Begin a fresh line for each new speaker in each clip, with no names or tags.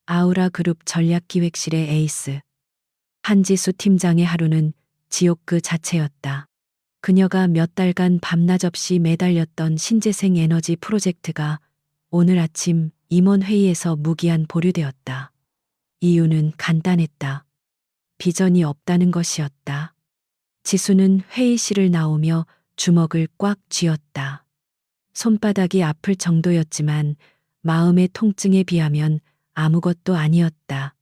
아우라 그룹 전략기획실의 에이스. 한지수 팀장의 하루는 지옥 그 자체였다. 그녀가 몇 달간 밤낮 없이 매달렸던 신재생 에너지 프로젝트가 오늘 아침 임원회의에서 무기한 보류되었다. 이유는 간단했다. 비전이 없다는 것이었다. 지수는 회의실을 나오며 주먹을 꽉 쥐었다. 손바닥이 아플 정도였지만 마음의 통증에 비하면 아무것도 아니었다.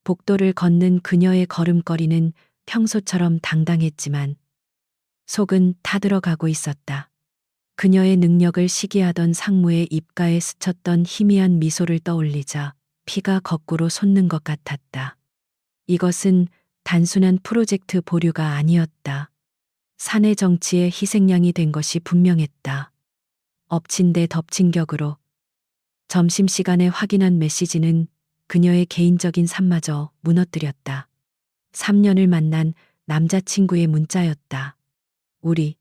복도를 걷는 그녀의 걸음걸이는 평소처럼 당당했지만 속은 타들어가고 있었다. 그녀의 능력을 시기하던 상무의 입가에 스쳤던 희미한 미소를 떠올리자 피가 거꾸로 솟는 것 같았다. 이것은 단순한 프로젝트 보류가 아니었다. 사내 정치의 희생양이 된 것이 분명했다. 엎친 데 덮친 격으로 점심시간에 확인한 메시지는 그녀의 개인적인 삶마저 무너뜨렸다. 3년을 만난 남자친구의 문자였다. 우리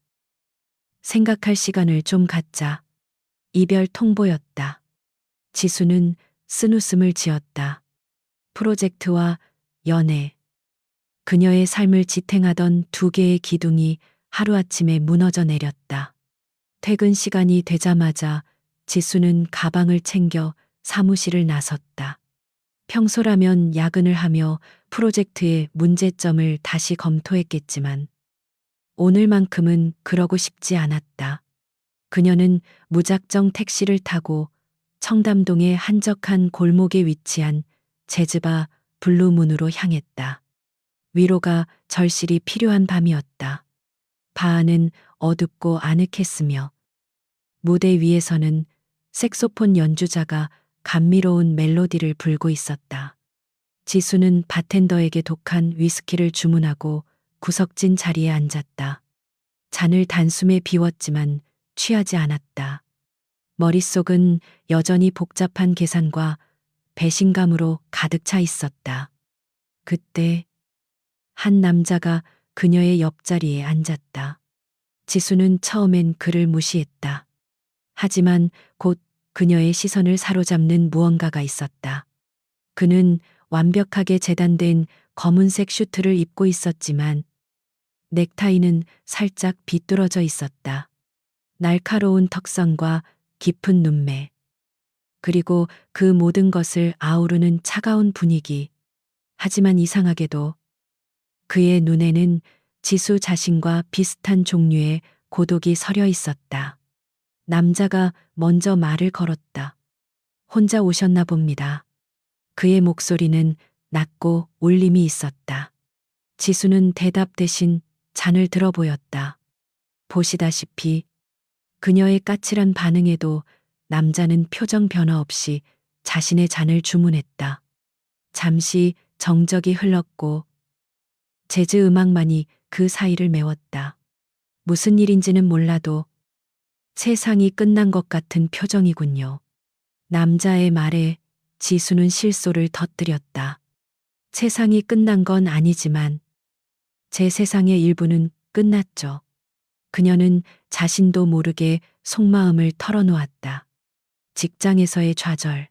생각할 시간을 좀 갖자. 이별 통보였다. 지수는 쓴웃음을 지었다. 프로젝트와 연애. 그녀의 삶을 지탱하던 두 개의 기둥이 하루아침에 무너져 내렸다. 퇴근 시간이 되자마자 지수는 가방을 챙겨 사무실을 나섰다. 평소라면 야근을 하며 프로젝트의 문제점을 다시 검토했겠지만 오늘만큼은 그러고 싶지 않았다. 그녀는 무작정 택시를 타고 청담동의 한적한 골목에 위치한 제즈바 블루문으로 향했다. 위로가 절실히 필요한 밤이었다. 바 안은 어둡고 아늑했으며 무대 위에서는 색소폰 연주자가 감미로운 멜로디를 불고 있었다. 지수는 바텐더에게 독한 위스키를 주문하고 구석진 자리에 앉았다. 잔을 단숨에 비웠지만 취하지 않았다. 머릿속은 여전히 복잡한 계산과 배신감으로 가득 차 있었다. 그때 한 남자가 그녀의 옆자리에 앉았다. 지수는 처음엔 그를 무시했다. 하지만 곧 그녀의 시선을 사로잡는 무언가가 있었다. 그는 완벽하게 재단된 검은색 슈트를 입고 있었지만 넥타이는 살짝 비뚤어져 있었다. 날카로운 턱선과 깊은 눈매. 그리고 그 모든 것을 아우르는 차가운 분위기. 하지만 이상하게도 그의 눈에는 지수 자신과 비슷한 종류의 고독이 서려 있었다. 남자가 먼저 말을 걸었다. 혼자 오셨나 봅니다. 그의 목소리는 낮고 울림이 있었다. 지수는 대답 대신 잔을 들어 보였다. 보시다시피 그녀의 까칠한 반응에도 남자는 표정 변화 없이 자신의 잔을 주문했다. 잠시 정적이 흘렀고 재즈 음악만이 그 사이를 메웠다. 무슨 일인지는 몰라도 세상이 끝난 것 같은 표정이군요. 남자의 말에 지수는 실소를 터뜨렸다. 세상이 끝난 건 아니지만 제 세상의 일부는 끝났죠. 그녀는 자신도 모르게 속마음을 털어놓았다. 직장에서의 좌절,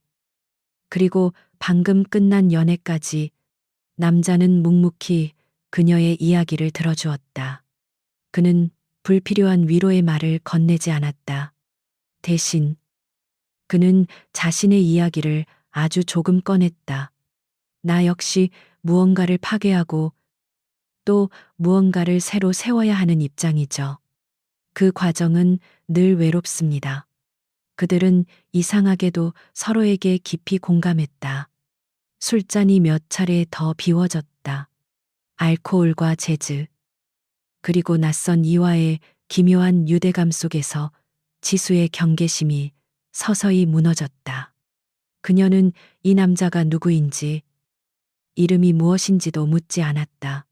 그리고 방금 끝난 연애까지. 남자는 묵묵히 그녀의 이야기를 들어주었다. 그는 불필요한 위로의 말을 건네지 않았다. 대신 그는 자신의 이야기를 아주 조금 꺼냈다. 나 역시 무언가를 파괴하고 또 무언가를 새로 세워야 하는 입장이죠. 그 과정은 늘 외롭습니다. 그들은 이상하게도 서로에게 깊이 공감했다. 술잔이 몇 차례 더 비워졌다. 알코올과 재즈, 그리고 낯선 이와의 기묘한 유대감 속에서 지수의 경계심이 서서히 무너졌다. 그녀는 이 남자가 누구인지, 이름이 무엇인지도 묻지 않았다.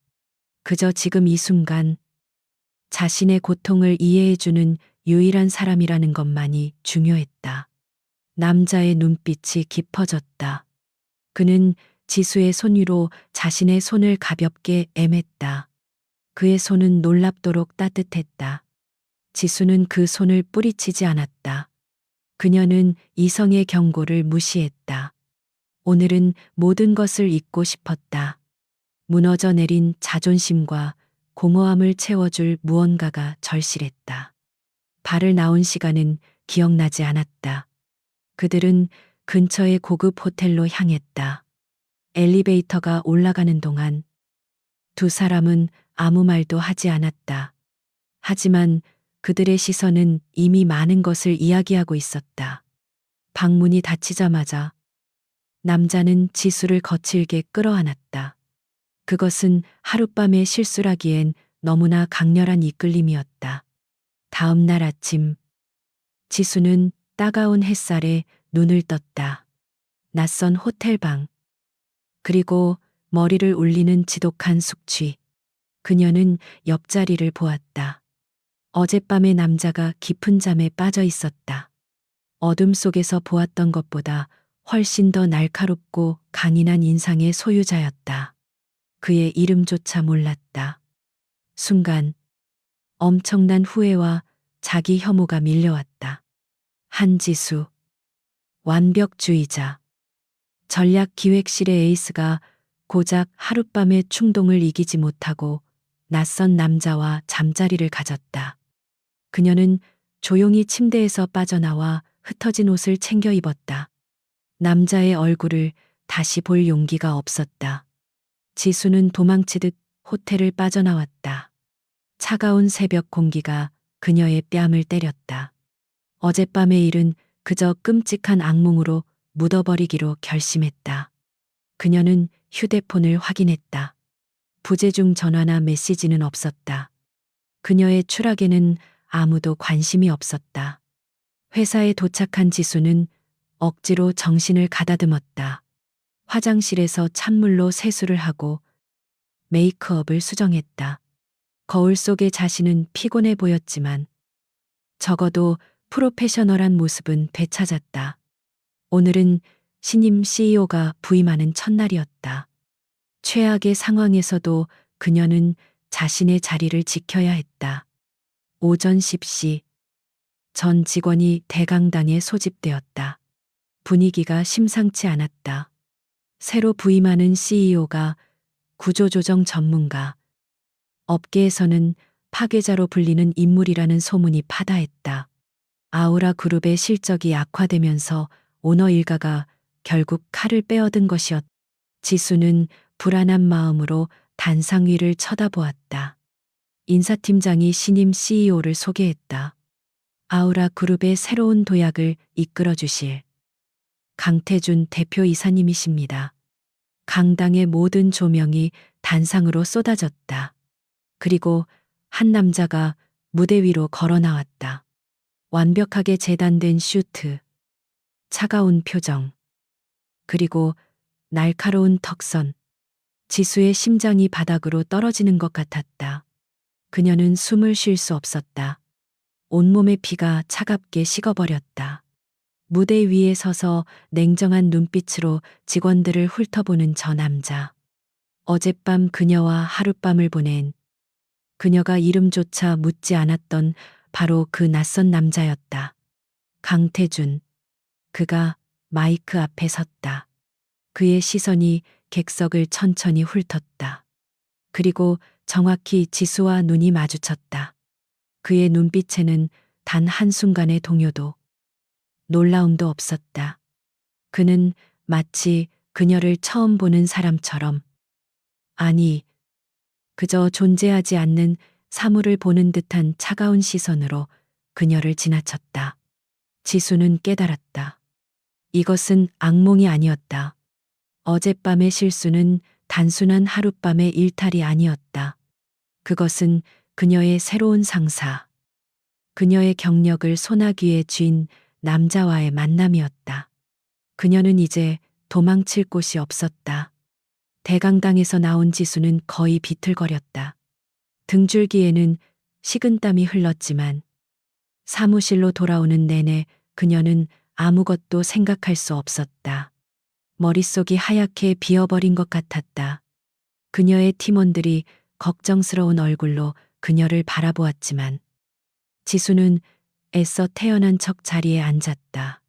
그저 지금 이 순간 자신의 고통을 이해해주는 유일한 사람이라는 것만이 중요했다. 남자의 눈빛이 깊어졌다. 그는 지수의 손 위로 자신의 손을 가볍게 애맸다. 그의 손은 놀랍도록 따뜻했다. 지수는 그 손을 뿌리치지 않았다. 그녀는 이성의 경고를 무시했다. 오늘은 모든 것을 잊고 싶었다. 무너져 내린 자존심과 공허함을 채워줄 무언가가 절실했다. 발을 나온 시간은 기억나지 않았다. 그들은 근처의 고급 호텔로 향했다. 엘리베이터가 올라가는 동안 두 사람은 아무 말도 하지 않았다. 하지만 그들의 시선은 이미 많은 것을 이야기하고 있었다. 방문이 닫히자마자 남자는 지수를 거칠게 끌어안았다. 그것은 하룻밤의 실수라기엔 너무나 강렬한 이끌림이었다. 다음 날 아침, 지수는 따가운 햇살에 눈을 떴다. 낯선 호텔방, 그리고 머리를 울리는 지독한 숙취. 그녀는 옆자리를 보았다. 어젯밤의 남자가 깊은 잠에 빠져 있었다. 어둠 속에서 보았던 것보다 훨씬 더 날카롭고 강인한 인상의 소유자였다. 그의 이름조차 몰랐다. 순간 엄청난 후회와 자기 혐오가 밀려왔다. 한지수, 완벽주의자, 전략기획실의 에이스가 고작 하룻밤의 충동을 이기지 못하고 낯선 남자와 잠자리를 가졌다. 그녀는 조용히 침대에서 빠져나와 흩어진 옷을 챙겨 입었다. 남자의 얼굴을 다시 볼 용기가 없었다. 지수는 도망치듯 호텔을 빠져나왔다. 차가운 새벽 공기가 그녀의 뺨을 때렸다. 어젯밤의 일은 그저 끔찍한 악몽으로 묻어버리기로 결심했다. 그녀는 휴대폰을 확인했다. 부재중 전화나 메시지는 없었다. 그녀의 추락에는 아무도 관심이 없었다. 회사에 도착한 지수는 억지로 정신을 가다듬었다. 화장실에서 찬물로 세수를 하고 메이크업을 수정했다. 거울 속의 자신은 피곤해 보였지만 적어도 프로페셔널한 모습은 되찾았다. 오늘은 신임 CEO가 부임하는 첫날이었다. 최악의 상황에서도 그녀는 자신의 자리를 지켜야 했다. 오전 10시 전 직원이 대강당에 소집되었다. 분위기가 심상치 않았다. 새로 부임하는 CEO가 구조조정 전문가, 업계에서는 파괴자로 불리는 인물이라는 소문이 파다했다. 아우라 그룹의 실적이 악화되면서 오너 일가가 결국 칼을 빼어든 것이었다. 지수는 불안한 마음으로 단상 위를 쳐다보았다. 인사팀장이 신임 CEO를 소개했다. 아우라 그룹의 새로운 도약을 이끌어 주실 강태준 대표이사님이십니다. 강당의 모든 조명이 단상으로 쏟아졌다. 그리고 한 남자가 무대 위로 걸어 나왔다. 완벽하게 재단된 슈트, 차가운 표정, 그리고 날카로운 턱선. 지수의 심장이 바닥으로 떨어지는 것 같았다. 그녀는 숨을 쉴 수 없었다. 온몸의 피가 차갑게 식어버렸다. 무대 위에 서서 냉정한 눈빛으로 직원들을 훑어보는 저 남자. 어젯밤 그녀와 하룻밤을 보낸 그녀가 이름조차 묻지 않았던 바로 그 낯선 남자였다. 강태준. 그가 마이크 앞에 섰다. 그의 시선이 객석을 천천히 훑었다. 그리고 정확히 지수와 눈이 마주쳤다. 그의 눈빛에는 단 한순간의 동요도 놀라움도 없었다. 그는 마치 그녀를 처음 보는 사람처럼, 아니, 그저 존재하지 않는 사물을 보는 듯한 차가운 시선으로 그녀를 지나쳤다. 지수는 깨달았다. 이것은 악몽이 아니었다. 어젯밤의 실수는 단순한 하룻밤의 일탈이 아니었다. 그것은 그녀의 새로운 상사, 그녀의 경력을 소나기에 쥔 남자와의 만남이었다. 그녀는 이제 도망칠 곳이 없었다. 대강당에서 나온 지수는 거의 비틀거렸다. 등줄기에는 식은땀이 흘렀지만 사무실로 돌아오는 내내 그녀는 아무것도 생각할 수 없었다. 머릿속이 하얗게 비어버린 것 같았다. 그녀의 팀원들이 걱정스러운 얼굴로 그녀를 바라보았지만 지수는 애써 태어난 척 자리에 앉았다.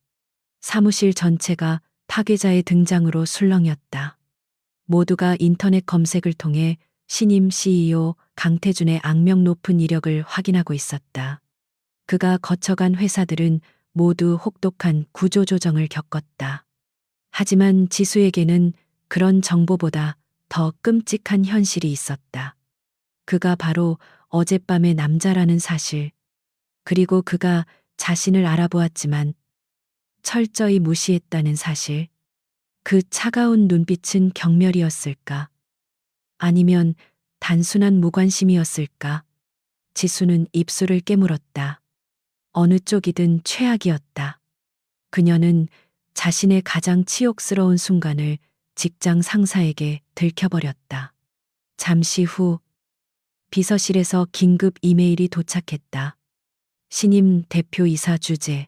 사무실 전체가 파괴자의 등장으로 술렁였다. 모두가 인터넷 검색을 통해 신임 CEO 강태준의 악명 높은 이력을 확인하고 있었다. 그가 거쳐간 회사들은 모두 혹독한 구조조정을 겪었다. 하지만 지수에게는 그런 정보보다 더 끔찍한 현실이 있었다. 그가 바로 어젯밤의 남자라는 사실, 그리고 그가 자신을 알아보았지만 철저히 무시했다는 사실. 그 차가운 눈빛은 경멸이었을까? 아니면 단순한 무관심이었을까? 지수는 입술을 깨물었다. 어느 쪽이든 최악이었다. 그녀는 자신의 가장 치욕스러운 순간을 직장 상사에게 들켜버렸다. 잠시 후 비서실에서 긴급 이메일이 도착했다. 신임 대표이사 주재,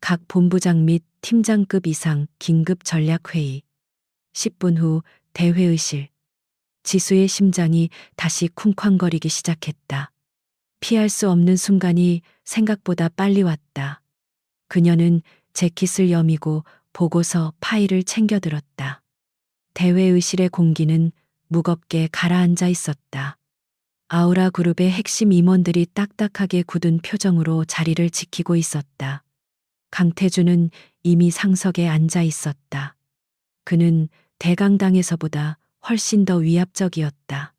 각 본부장 및 팀장급 이상 긴급 전략회의. 10분 후 대회의실. 지수의 심장이 다시 쿵쾅거리기 시작했다. 피할 수 없는 순간이 생각보다 빨리 왔다. 그녀는 재킷을 여미고 보고서 파일을 챙겨들었다. 대회의실의 공기는 무겁게 가라앉아 있었다. 아우라 그룹의 핵심 임원들이 딱딱하게 굳은 표정으로 자리를 지키고 있었다. 강태준은 이미 상석에 앉아 있었다. 그는 대강당에서보다 훨씬 더 위압적이었다.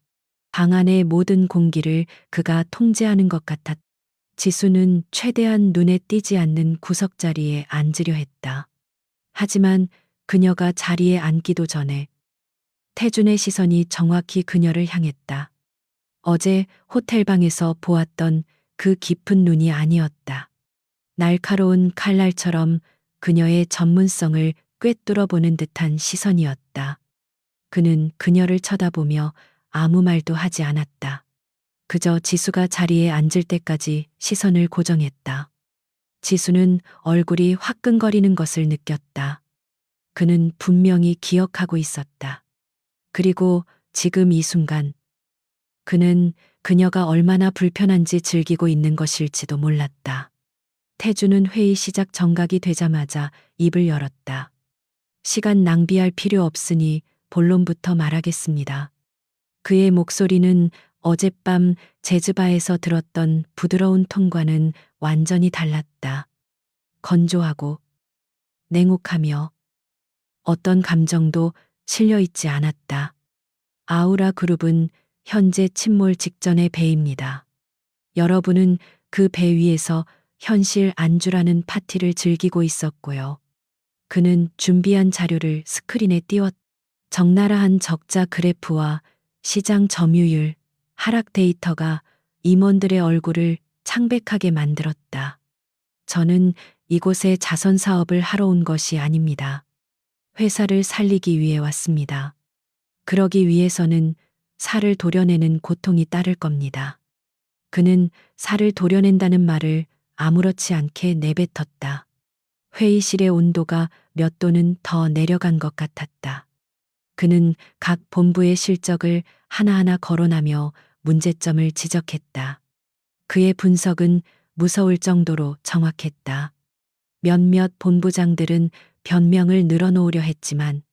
방 안의 모든 공기를 그가 통제하는 것 같았다. 지수는 최대한 눈에 띄지 않는 구석자리에 앉으려 했다. 하지만 그녀가 자리에 앉기도 전에 태준의 시선이 정확히 그녀를 향했다. 어제 호텔방에서 보았던 그 깊은 눈이 아니었다. 날카로운 칼날처럼 그녀의 전문성을 꿰뚫어 보는 듯한 시선이었다. 그는 그녀를 쳐다보며 아무 말도 하지 않았다. 그저 지수가 자리에 앉을 때까지 시선을 고정했다. 지수는 얼굴이 화끈거리는 것을 느꼈다. 그는 분명히 기억하고 있었다. 그리고 지금 이 순간, 그는 그녀가 얼마나 불편한지 즐기고 있는 것일지도 몰랐다. 태주는 회의 시작 정각이 되자마자 입을 열었다. 시간 낭비할 필요 없으니 본론부터 말하겠습니다. 그의 목소리는 어젯밤 제즈바에서 들었던 부드러운 톤과는 완전히 달랐다. 건조하고 냉혹하며 어떤 감정도 실려 있지 않았다. 아우라 그룹은 현재 침몰 직전의 배입니다. 여러분은 그 배 위에서 현실 안주라는 파티를 즐기고 있었고요. 그는 준비한 자료를 스크린에 띄웠다. 적나라한 적자 그래프와 시장 점유율, 하락 데이터가 임원들의 얼굴을 창백하게 만들었다. 저는 이곳에 자선 사업을 하러 온 것이 아닙니다. 회사를 살리기 위해 왔습니다. 그러기 위해서는 살을 도려내는 고통이 따를 겁니다. 그는 살을 도려낸다는 말을 아무렇지 않게 내뱉었다. 회의실의 온도가 몇 도는 더 내려간 것 같았다. 그는 각 본부의 실적을 하나하나 거론하며 문제점을 지적했다. 그의 분석은 무서울 정도로 정확했다. 몇몇 본부장들은 변명을 늘어놓으려 했지만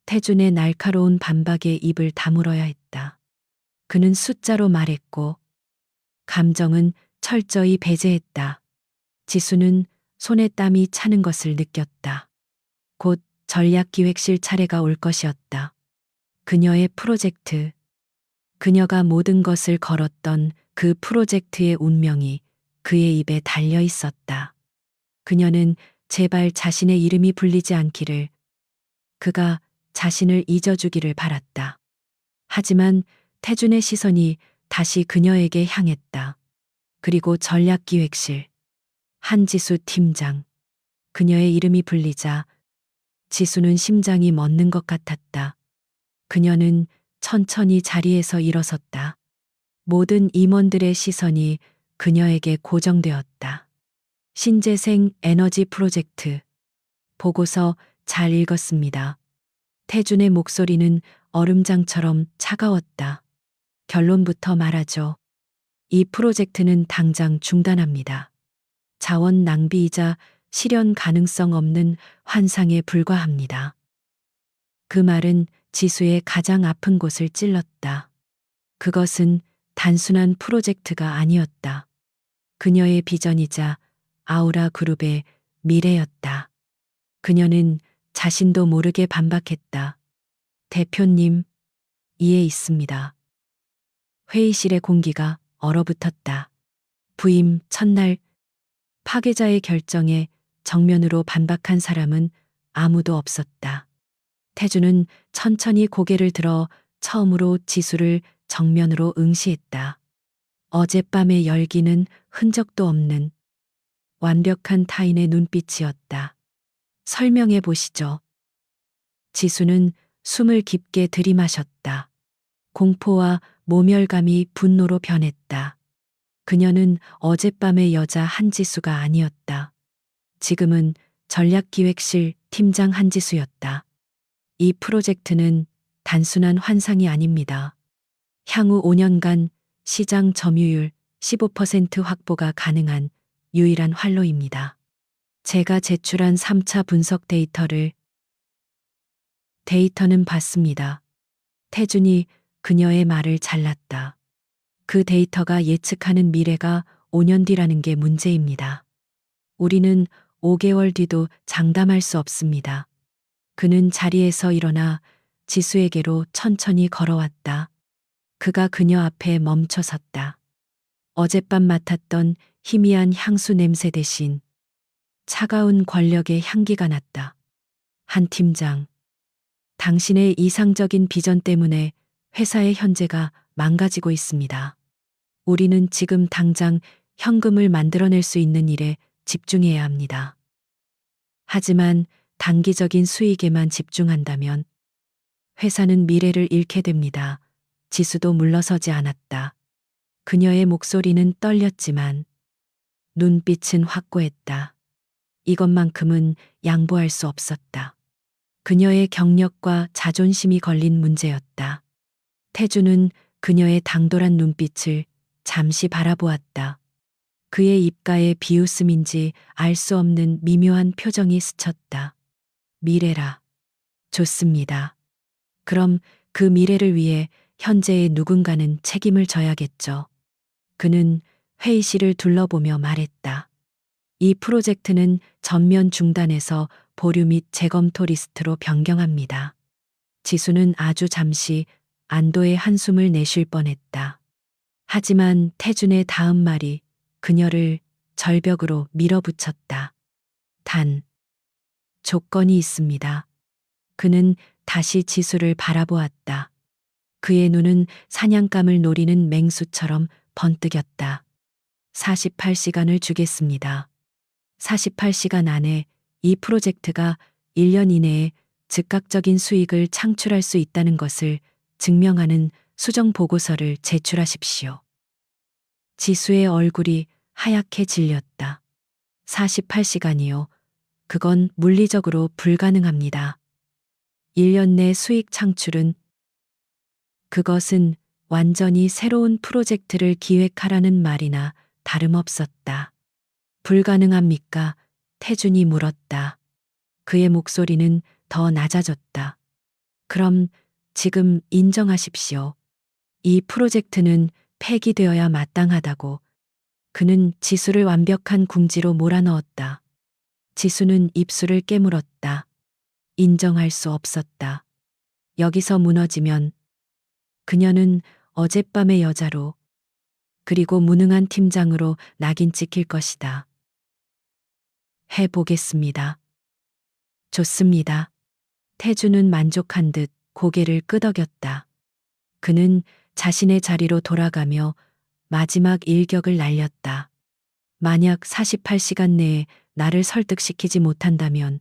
태준의 날카로운 반박에 입을 다물어야 했다. 그는 숫자로 말했고 감정은 철저히 배제했다. 지수는 손에 땀이 차는 것을 느꼈다. 곧 전략기획실 차례가 올 것이었다. 그녀의 프로젝트, 그녀가 모든 것을 걸었던 그 프로젝트의 운명이 그의 입에 달려 있었다. 그녀는 제발 자신의 이름이 불리지 않기를, 그가 자신을 잊어주기를 바랐다. 하지만 태준의 시선이 다시 그녀에게 향했다. 그리고 전략기획실, 한지수 팀장, 그녀의 이름이 불리자 지수는 심장이 멎는 것 같았다. 그녀는 천천히 자리에서 일어섰다. 모든 임원들의 시선이 그녀에게 고정되었다. 신재생 에너지 프로젝트. 보고서 잘 읽었습니다. 태준의 목소리는 얼음장처럼 차가웠다. 결론부터 말하죠. 이 프로젝트는 당장 중단합니다. 자원 낭비이자 실현 가능성 없는 환상에 불과합니다. 그 말은 지수의 가장 아픈 곳을 찔렀다. 그것은 단순한 프로젝트가 아니었다. 그녀의 비전이자 아우라 그룹의 미래였다. 그녀는 자신도 모르게 반박했다. 대표님, 이해 있습니다. 회의실의 공기가 얼어붙었다. 부임 첫날 파괴자의 결정에 정면으로 반박한 사람은 아무도 없었다. 태주는 천천히 고개를 들어 처음으로 지수를 정면으로 응시했다. 어젯밤의 열기는 흔적도 없는 완벽한 타인의 눈빛이었다. 설명해 보시죠. 지수는 숨을 깊게 들이마셨다. 공포와 모멸감이 분노로 변했다. 그녀는 어젯밤의 여자 한지수가 아니었다. 지금은 전략기획실 팀장 한지수였다. 이 프로젝트는 단순한 환상이 아닙니다. 향후 5년간 시장 점유율 15% 확보가 가능한 유일한 활로입니다. 제가 제출한 3차 분석 데이터는 봤습니다. 태준이 그녀의 말을 잘랐다. 그 데이터가 예측하는 미래가 5년 뒤라는 게 문제입니다. 우리는 5개월 뒤도 장담할 수 없습니다. 그는 자리에서 일어나 지수에게로 천천히 걸어왔다. 그가 그녀 앞에 멈춰 섰다. 어젯밤 맡았던 희미한 향수 냄새 대신 차가운 권력의 향기가 났다. 한 팀장, 당신의 이상적인 비전 때문에 회사의 현재가 망가지고 있습니다. 우리는 지금 당장 현금을 만들어낼 수 있는 일에 집중해야 합니다. 하지만 단기적인 수익에만 집중한다면 회사는 미래를 잃게 됩니다. 지수도 물러서지 않았다. 그녀의 목소리는 떨렸지만 눈빛은 확고했다. 이것만큼은 양보할 수 없었다. 그녀의 경력과 자존심이 걸린 문제였다. 태주는 그녀의 당돌한 눈빛을 잠시 바라보았다. 그의 입가에 비웃음인지 알 수 없는 미묘한 표정이 스쳤다. 미래라. 좋습니다. 그럼 그 미래를 위해 현재의 누군가는 책임을 져야겠죠. 그는 회의실을 둘러보며 말했다. 이 프로젝트는 전면 중단해서 보류 및 재검토 리스트로 변경합니다. 지수는 아주 잠시 안도의 한숨을 내쉴 뻔했다. 하지만 태준의 다음 말이 그녀를 절벽으로 밀어붙였다. 단, 조건이 있습니다. 그는 다시 지수를 바라보았다. 그의 눈은 사냥감을 노리는 맹수처럼 번뜩였다. 48시간을 주겠습니다. 48시간 안에 이 프로젝트가 1년 이내에 즉각적인 수익을 창출할 수 있다는 것을 증명하는 수정 보고서를 제출하십시오. 지수의 얼굴이 하얗게 질렸다. 48시간이요. 그건 물리적으로 불가능합니다. 1년 내 수익 창출은 그것은 완전히 새로운 프로젝트를 기획하라는 말이나 다름없었다. 불가능합니까? 태준이 물었다. 그의 목소리는 더 낮아졌다. 그럼 지금 인정하십시오. 이 프로젝트는 폐기되어야 마땅하다고. 그는 지수를 완벽한 궁지로 몰아넣었다. 지수는 입술을 깨물었다. 인정할 수 없었다. 여기서 무너지면 그녀는 어젯밤의 여자로 그리고 무능한 팀장으로 낙인 찍힐 것이다. 해보겠습니다. 좋습니다. 태주는 만족한 듯 고개를 끄덕였다. 그는 자신의 자리로 돌아가며 마지막 일격을 날렸다. 만약 48시간 내에 나를 설득시키지 못한다면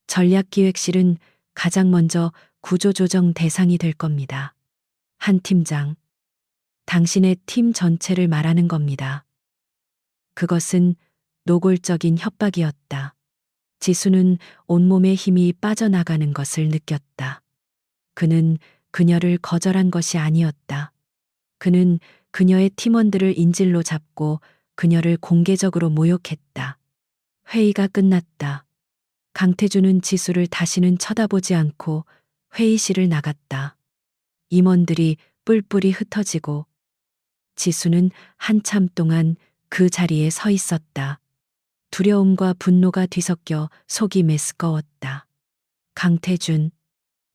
전략기획실은 가장 먼저 구조조정 대상이 될 겁니다. 한 팀장, 당신의 팀 전체를 말하는 겁니다. 그것은 노골적인 협박이었다. 지수는 온몸의 힘이 빠져나가는 것을 느꼈다. 그는 그녀를 거절한 것이 아니었다. 그는 그녀의 팀원들을 인질로 잡고 그녀를 공개적으로 모욕했다. 회의가 끝났다. 강태준은 지수를 다시는 쳐다보지 않고 회의실을 나갔다. 임원들이 뿔뿔이 흩어지고 지수는 한참 동안 그 자리에 서 있었다. 두려움과 분노가 뒤섞여 속이 메스꺼웠다. 강태준.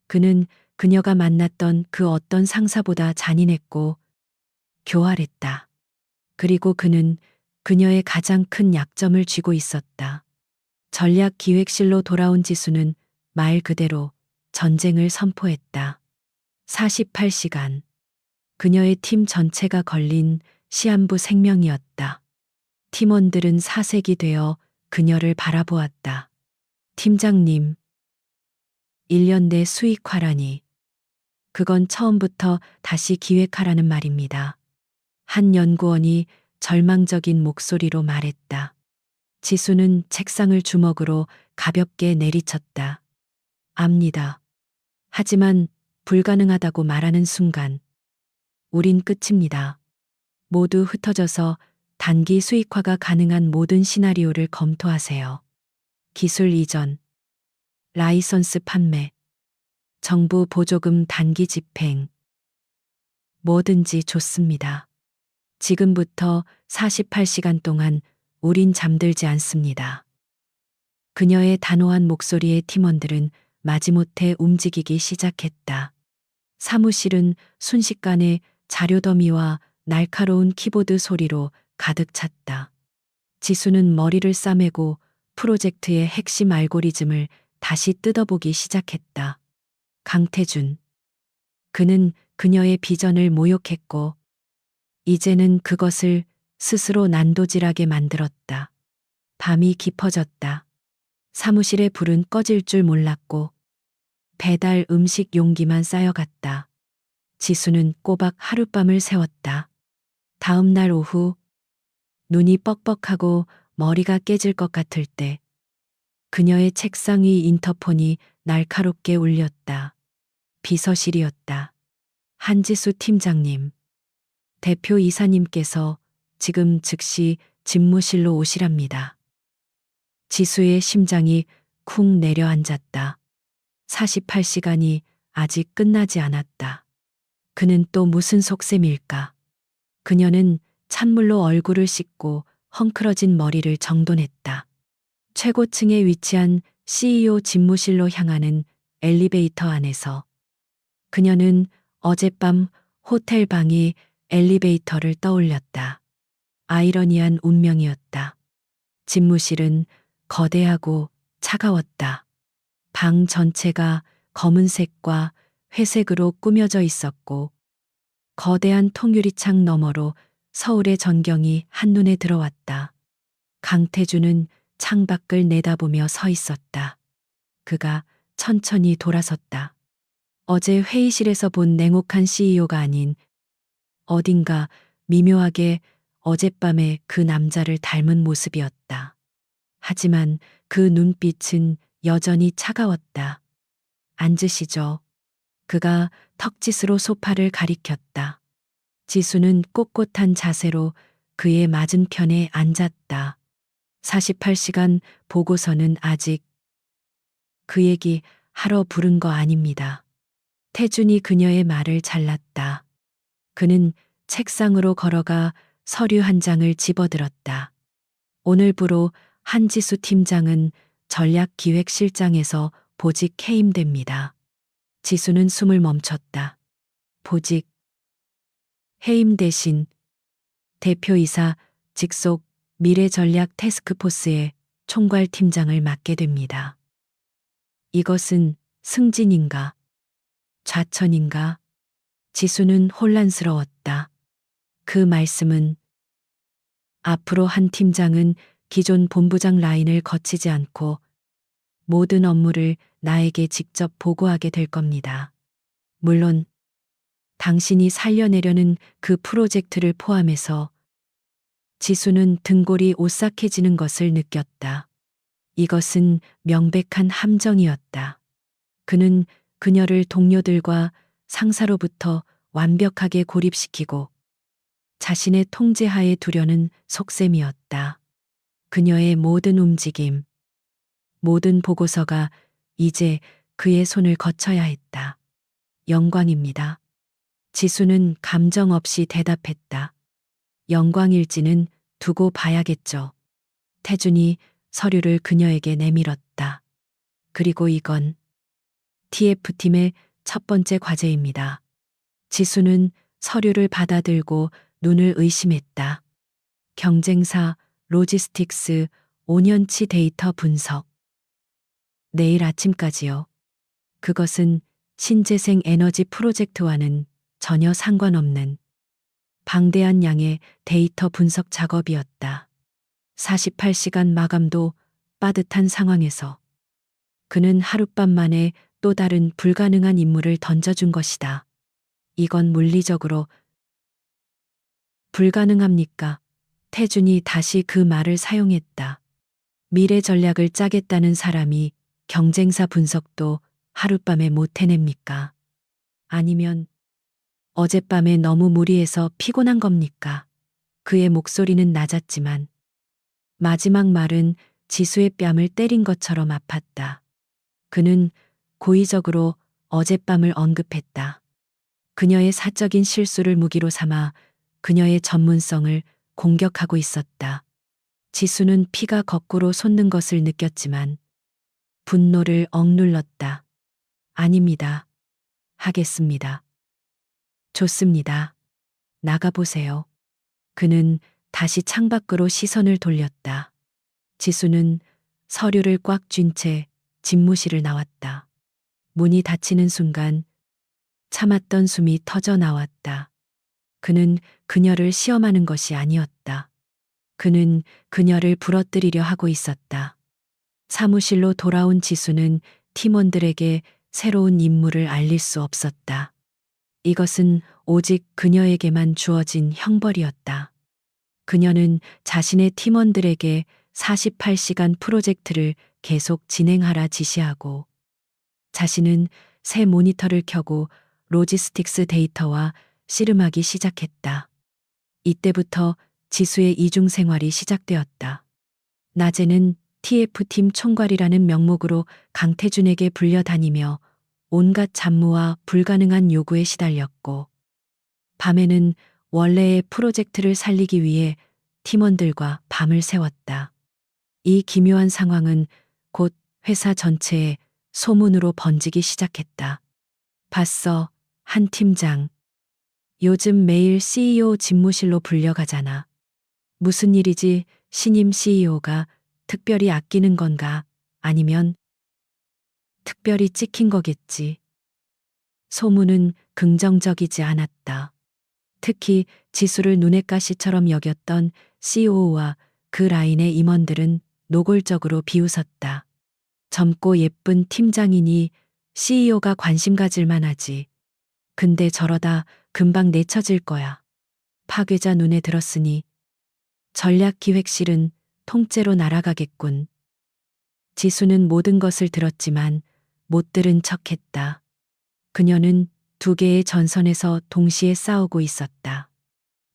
그는 그녀가 만났던 그 어떤 상사보다 잔인했고 교활했다. 그리고 그는 그녀의 가장 큰 약점을 쥐고 있었다. 전략기획실로 돌아온 지수는 말 그대로 전쟁을 선포했다. 48시간. 그녀의 팀 전체가 걸린 시한부 생명이었다. 팀원들은 사색이 되어 그녀를 바라보았다. 팀장님, 1년 내 수익화라니. 그건 처음부터 다시 기획하라는 말입니다. 한 연구원이 절망적인 목소리로 말했다. 지수는 책상을 주먹으로 가볍게 내리쳤다. 압니다. 하지만 불가능하다고 말하는 순간, 우린 끝입니다. 모두 흩어져서 단기 수익화가 가능한 모든 시나리오를 검토하세요. 기술 이전, 라이선스 판매, 정부 보조금 단기 집행. 뭐든지 좋습니다. 지금부터 48시간 동안 우린 잠들지 않습니다. 그녀의 단호한 목소리에 팀원들은 마지못해 움직이기 시작했다. 사무실은 순식간에 자료 더미와 날카로운 키보드 소리로 가득 찼다. 지수는 머리를 싸매고 프로젝트의 핵심 알고리즘을 다시 뜯어보기 시작했다. 강태준. 그는 그녀의 비전을 모욕했고, 이제는 그것을 스스로 난도질하게 만들었다. 밤이 깊어졌다. 사무실의 불은 꺼질 줄 몰랐고, 배달 음식 용기만 쌓여갔다. 지수는 꼬박 하룻밤을 새웠다. 다음 날 오후, 눈이 뻑뻑하고 머리가 깨질 것 같을 때, 그녀의 책상 위 인터폰이 날카롭게 울렸다. 비서실이었다. 한지수 팀장님. 대표 이사님께서 지금 즉시 집무실로 오시랍니다. 지수의 심장이 쿵 내려앉았다. 48시간이 아직 끝나지 않았다. 그는 또 무슨 속셈일까? 그녀는 찬물로 얼굴을 씻고 헝클어진 머리를 정돈했다. 최고층에 위치한 CEO 집무실로 향하는 엘리베이터 안에서 그녀는 어젯밤 호텔 방이 엘리베이터를 떠올렸다. 아이러니한 운명이었다. 집무실은 거대하고 차가웠다. 방 전체가 검은색과 회색으로 꾸며져 있었고, 거대한 통유리창 너머로 서울의 전경이 한눈에 들어왔다. 강태준은 창밖을 내다보며 서 있었다. 그가 천천히 돌아섰다. 어제 회의실에서 본 냉혹한 CEO가 아닌 어딘가 미묘하게 어젯밤의 그 남자를 닮은 모습이었다. 하지만 그 눈빛은 여전히 차가웠다. 앉으시죠. 그가 턱짓으로 소파를 가리켰다. 지수는 꼿꼿한 자세로 그의 맞은편에 앉았다. 48시간 보고서는 아직 그 얘기 하러 부른 거 아닙니다. 태준이 그녀의 말을 잘랐다. 그는 책상으로 걸어가 서류 한 장을 집어들었다. 오늘부로 한지수 팀장은 전략기획실장에서 보직 해임됩니다. 지수는 숨을 멈췄다. 보직. 해임 대신 대표이사 직속 미래전략 태스크포스의 총괄팀장을 맡게 됩니다. 이것은 승진인가? 좌천인가? 지수는 혼란스러웠다. 그 말씀은 앞으로 한 팀장은 기존 본부장 라인을 거치지 않고 모든 업무를 나에게 직접 보고하게 될 겁니다. 물론 당신이 살려내려는 그 프로젝트를 포함해서. 지수는 등골이 오싹해지는 것을 느꼈다. 이것은 명백한 함정이었다. 그는 그녀를 동료들과 상사로부터 완벽하게 고립시키고 자신의 통제하에 두려는 속셈이었다. 그녀의 모든 움직임, 모든 보고서가 이제 그의 손을 거쳐야 했다. 영광입니다. 지수는 감정 없이 대답했다. 영광일지는 두고 봐야겠죠. 태준이 서류를 그녀에게 내밀었다. 그리고 이건 TF팀의 첫 번째 과제입니다. 지수는 서류를 받아들고 눈을 의심했다. 경쟁사 로지스틱스 5년치 데이터 분석. 내일 아침까지요. 그것은 신재생 에너지 프로젝트와는 전혀 상관없는 방대한 양의 데이터 분석 작업이었다. 48시간 마감도 빠듯한 상황에서 그는 하룻밤 만에 또 다른 불가능한 임무를 던져준 것이다. 이건 물리적으로 불가능합니까? 태준이 다시 그 말을 사용했다. 미래 전략을 짜겠다는 사람이 경쟁사 분석도 하룻밤에 못 해냅니까? 아니면 어젯밤에 너무 무리해서 피곤한 겁니까? 그의 목소리는 낮았지만 마지막 말은 지수의 뺨을 때린 것처럼 아팠다. 그는 고의적으로 어젯밤을 언급했다. 그녀의 사적인 실수를 무기로 삼아 그녀의 전문성을 공격하고 있었다. 지수는 피가 거꾸로 솟는 것을 느꼈지만 분노를 억눌렀다. 아닙니다. 하겠습니다. 좋습니다. 나가보세요. 그는 다시 창밖으로 시선을 돌렸다. 지수는 서류를 꽉 쥔 채 집무실을 나왔다. 문이 닫히는 순간 참았던 숨이 터져 나왔다. 그는 그녀를 시험하는 것이 아니었다. 그는 그녀를 부러뜨리려 하고 있었다. 사무실로 돌아온 지수는 팀원들에게 새로운 임무를 알릴 수 없었다. 이것은 오직 그녀에게만 주어진 형벌이었다. 그녀는 자신의 팀원들에게 48시간 프로젝트를 계속 진행하라 지시하고 자신은 새 모니터를 켜고 로지스틱스 데이터와 씨름하기 시작했다. 이때부터 지수의 이중 생활이 시작되었다. 낮에는 TF팀 총괄이라는 명목으로 강태준에게 불려다니며 온갖 잡무와 불가능한 요구에 시달렸고, 밤에는 원래의 프로젝트를 살리기 위해 팀원들과 밤을 새웠다. 이 기묘한 상황은 곧 회사 전체에 소문으로 번지기 시작했다. 봤어, 한 팀장. 요즘 매일 CEO 집무실로 불려가잖아. 무슨 일이지? 신임 CEO가 특별히 아끼는 건가? 아니면 특별히 찍힌 거겠지. 소문은 긍정적이지 않았다. 특히 지수를 눈엣 가시처럼 여겼던 CEO와 그 라인의 임원들은 노골적으로 비웃었다. 젊고 예쁜 팀장이니 CEO가 관심 가질 만하지. 근데 저러다 금방 내쳐질 거야. 파괴자 눈에 들었으니 전략기획실은 통째로 날아가겠군. 지수는 모든 것을 들었지만 못 들은 척했다. 그녀는 두 개의 전선에서 동시에 싸우고 있었다.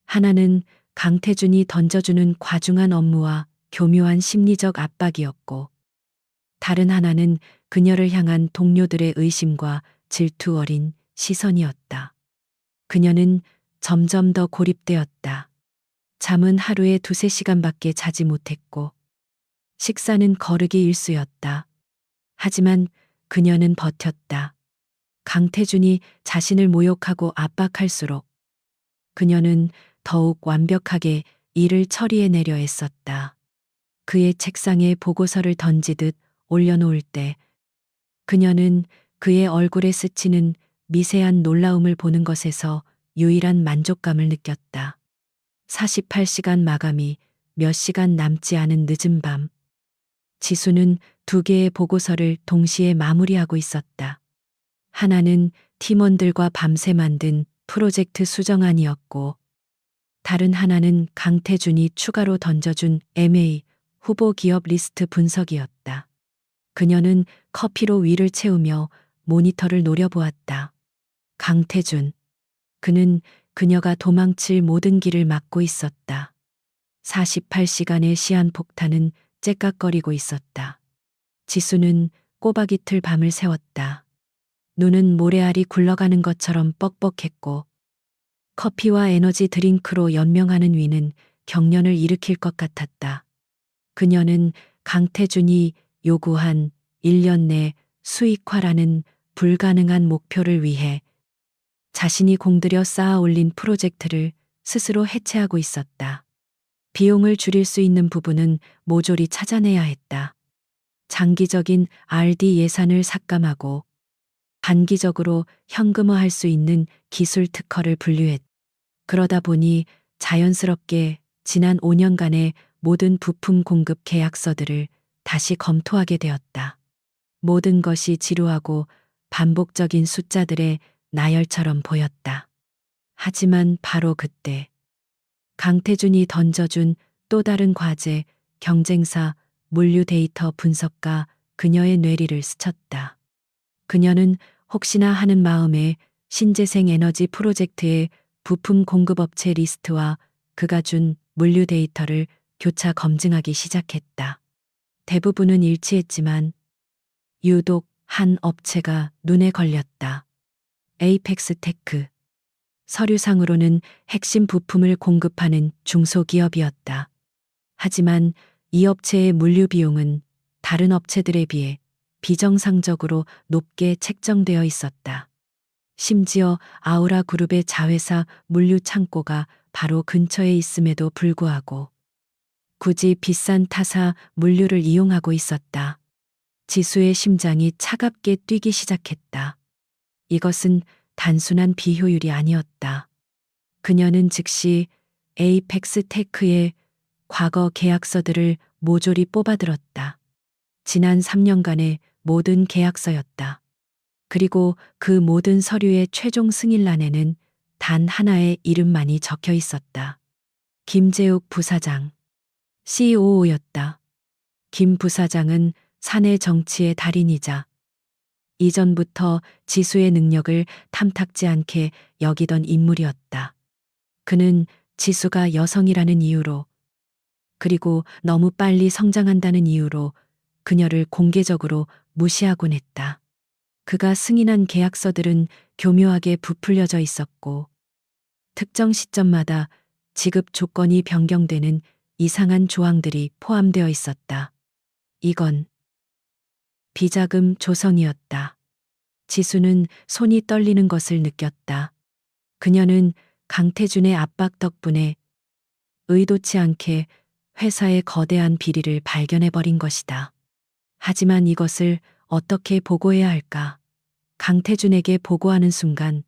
하나는 강태준이 던져주는 과중한 업무와 교묘한 심리적 압박이었고, 다른 하나는 그녀를 향한 동료들의 의심과 질투 어린 시선이었다. 그녀는 점점 더 고립되었다. 잠은 하루에 2~3시간밖에 자지 못했고, 식사는 거르기 일쑤였다. 하지만 그녀는 버텼다. 강태준이 자신을 모욕하고 압박할수록 그녀는 더욱 완벽하게 일을 처리해내려 했었다. 그의 책상에 보고서를 던지듯 올려놓을 때 그녀는 그의 얼굴에 스치는 미세한 놀라움을 보는 것에서 유일한 만족감을 느꼈다. 48시간 마감이 몇 시간 남지 않은 늦은 밤, 지수는 두 개의 보고서를 동시에 마무리하고 있었다. 하나는 팀원들과 밤새 만든 프로젝트 수정안이었고, 다른 하나는 강태준이 추가로 던져준 MA 후보 기업 리스트 분석이었다. 그녀는 커피로 위를 채우며 모니터를 노려보았다. 강태준. 그는 그녀가 도망칠 모든 길을 막고 있었다. 48시간의 시한폭탄은 째깍거리고 있었다. 지수는 꼬박 이틀 밤을 새웠다. 눈은 모래알이 굴러가는 것처럼 뻑뻑했고 커피와 에너지 드링크로 연명하는 위는 경련을 일으킬 것 같았다. 그녀는 강태준이 요구한 1년 내 수익화라는 불가능한 목표를 위해 자신이 공들여 쌓아 올린 프로젝트를 스스로 해체하고 있었다. 비용을 줄일 수 있는 부분은 모조리 찾아내야 했다. 장기적인 R&D 예산을 삭감하고 단기적으로 현금화할 수 있는 기술 특허를 분류했다. 그러다 보니 자연스럽게 지난 5년간의 모든 부품 공급 계약서들을 다시 검토하게 되었다. 모든 것이 지루하고 반복적인 숫자들의 나열처럼 보였다. 하지만 바로 그때 강태준이 던져준 또 다른 과제, 경쟁사 물류 데이터 분석가 그녀의 뇌리를 스쳤다. 그녀는 혹시나 하는 마음에 신재생 에너지 프로젝트의 부품 공급업체 리스트와 그가 준 물류 데이터를 교차 검증하기 시작했다. 대부분은 일치했지만 유독 한 업체가 눈에 걸렸다. 에이펙스 테크. 서류상으로는 핵심 부품을 공급하는 중소기업이었다. 하지만 이 업체의 물류 비용은 다른 업체들에 비해 비정상적으로 높게 책정되어 있었다. 심지어 아우라 그룹의 자회사 물류 창고가 바로 근처에 있음에도 불구하고 굳이 비싼 타사 물류를 이용하고 있었다. 지수의 심장이 차갑게 뛰기 시작했다. 이것은 단순한 비효율이 아니었다. 그녀는 즉시 에이펙스 테크의 과거 계약서들을 모조리 뽑아들었다. 지난 3년간의 모든 계약서였다. 그리고 그 모든 서류의 최종 승인란에는 단 하나의 이름만이 적혀 있었다. 김재욱 부사장, COO였다. 김 부사장은 사내 정치의 달인이자 이전부터 지수의 능력을 탐탁지 않게 여기던 인물이었다. 그는 지수가 여성이라는 이유로 그리고 너무 빨리 성장한다는 이유로 그녀를 공개적으로 무시하곤 했다. 그가 승인한 계약서들은 교묘하게 부풀려져 있었고 특정 시점마다 지급 조건이 변경되는 이상한 조항들이 포함되어 있었다. 이건 비자금 조성이었다. 지수는 손이 떨리는 것을 느꼈다. 그녀는 강태준의 압박 덕분에 의도치 않게 회사의 거대한 비리를 발견해버린 것이다. 하지만 이것을 어떻게 보고해야 할까? 강태준에게 보고하는 순간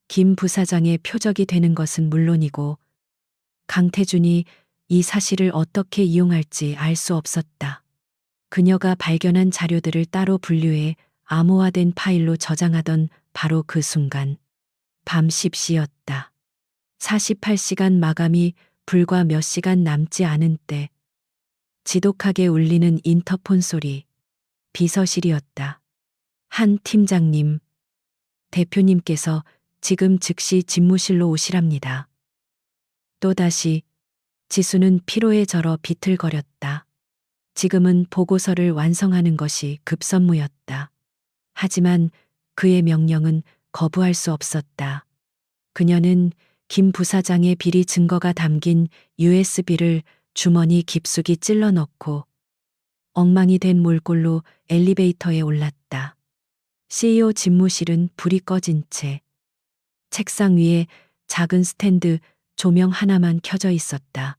김 부사장의 표적이 되는 것은 물론이고 강태준이 이 사실을 어떻게 이용할지 알 수 없었다. 그녀가 발견한 자료들을 따로 분류해 암호화된 파일로 저장하던 바로 그 순간 밤 10시였다. 48시간 마감이 불과 몇 시간 남지 않은 때 지독하게 울리는 인터폰 소리. 비서실이었다. 한 팀장님, 대표님께서 지금 즉시 집무실로 오시랍니다. 또다시 지수는 피로에 절어 비틀거렸다. 지금은 보고서를 완성하는 것이 급선무였다. 하지만 그의 명령은 거부할 수 없었다. 그녀는 김 부사장의 비리 증거가 담긴 USB를 주머니 깊숙이 찔러 넣고 엉망이 된 몰골로 엘리베이터에 올랐다. CEO 집무실은 불이 꺼진 채 책상 위에 작은 스탠드 조명 하나만 켜져 있었다.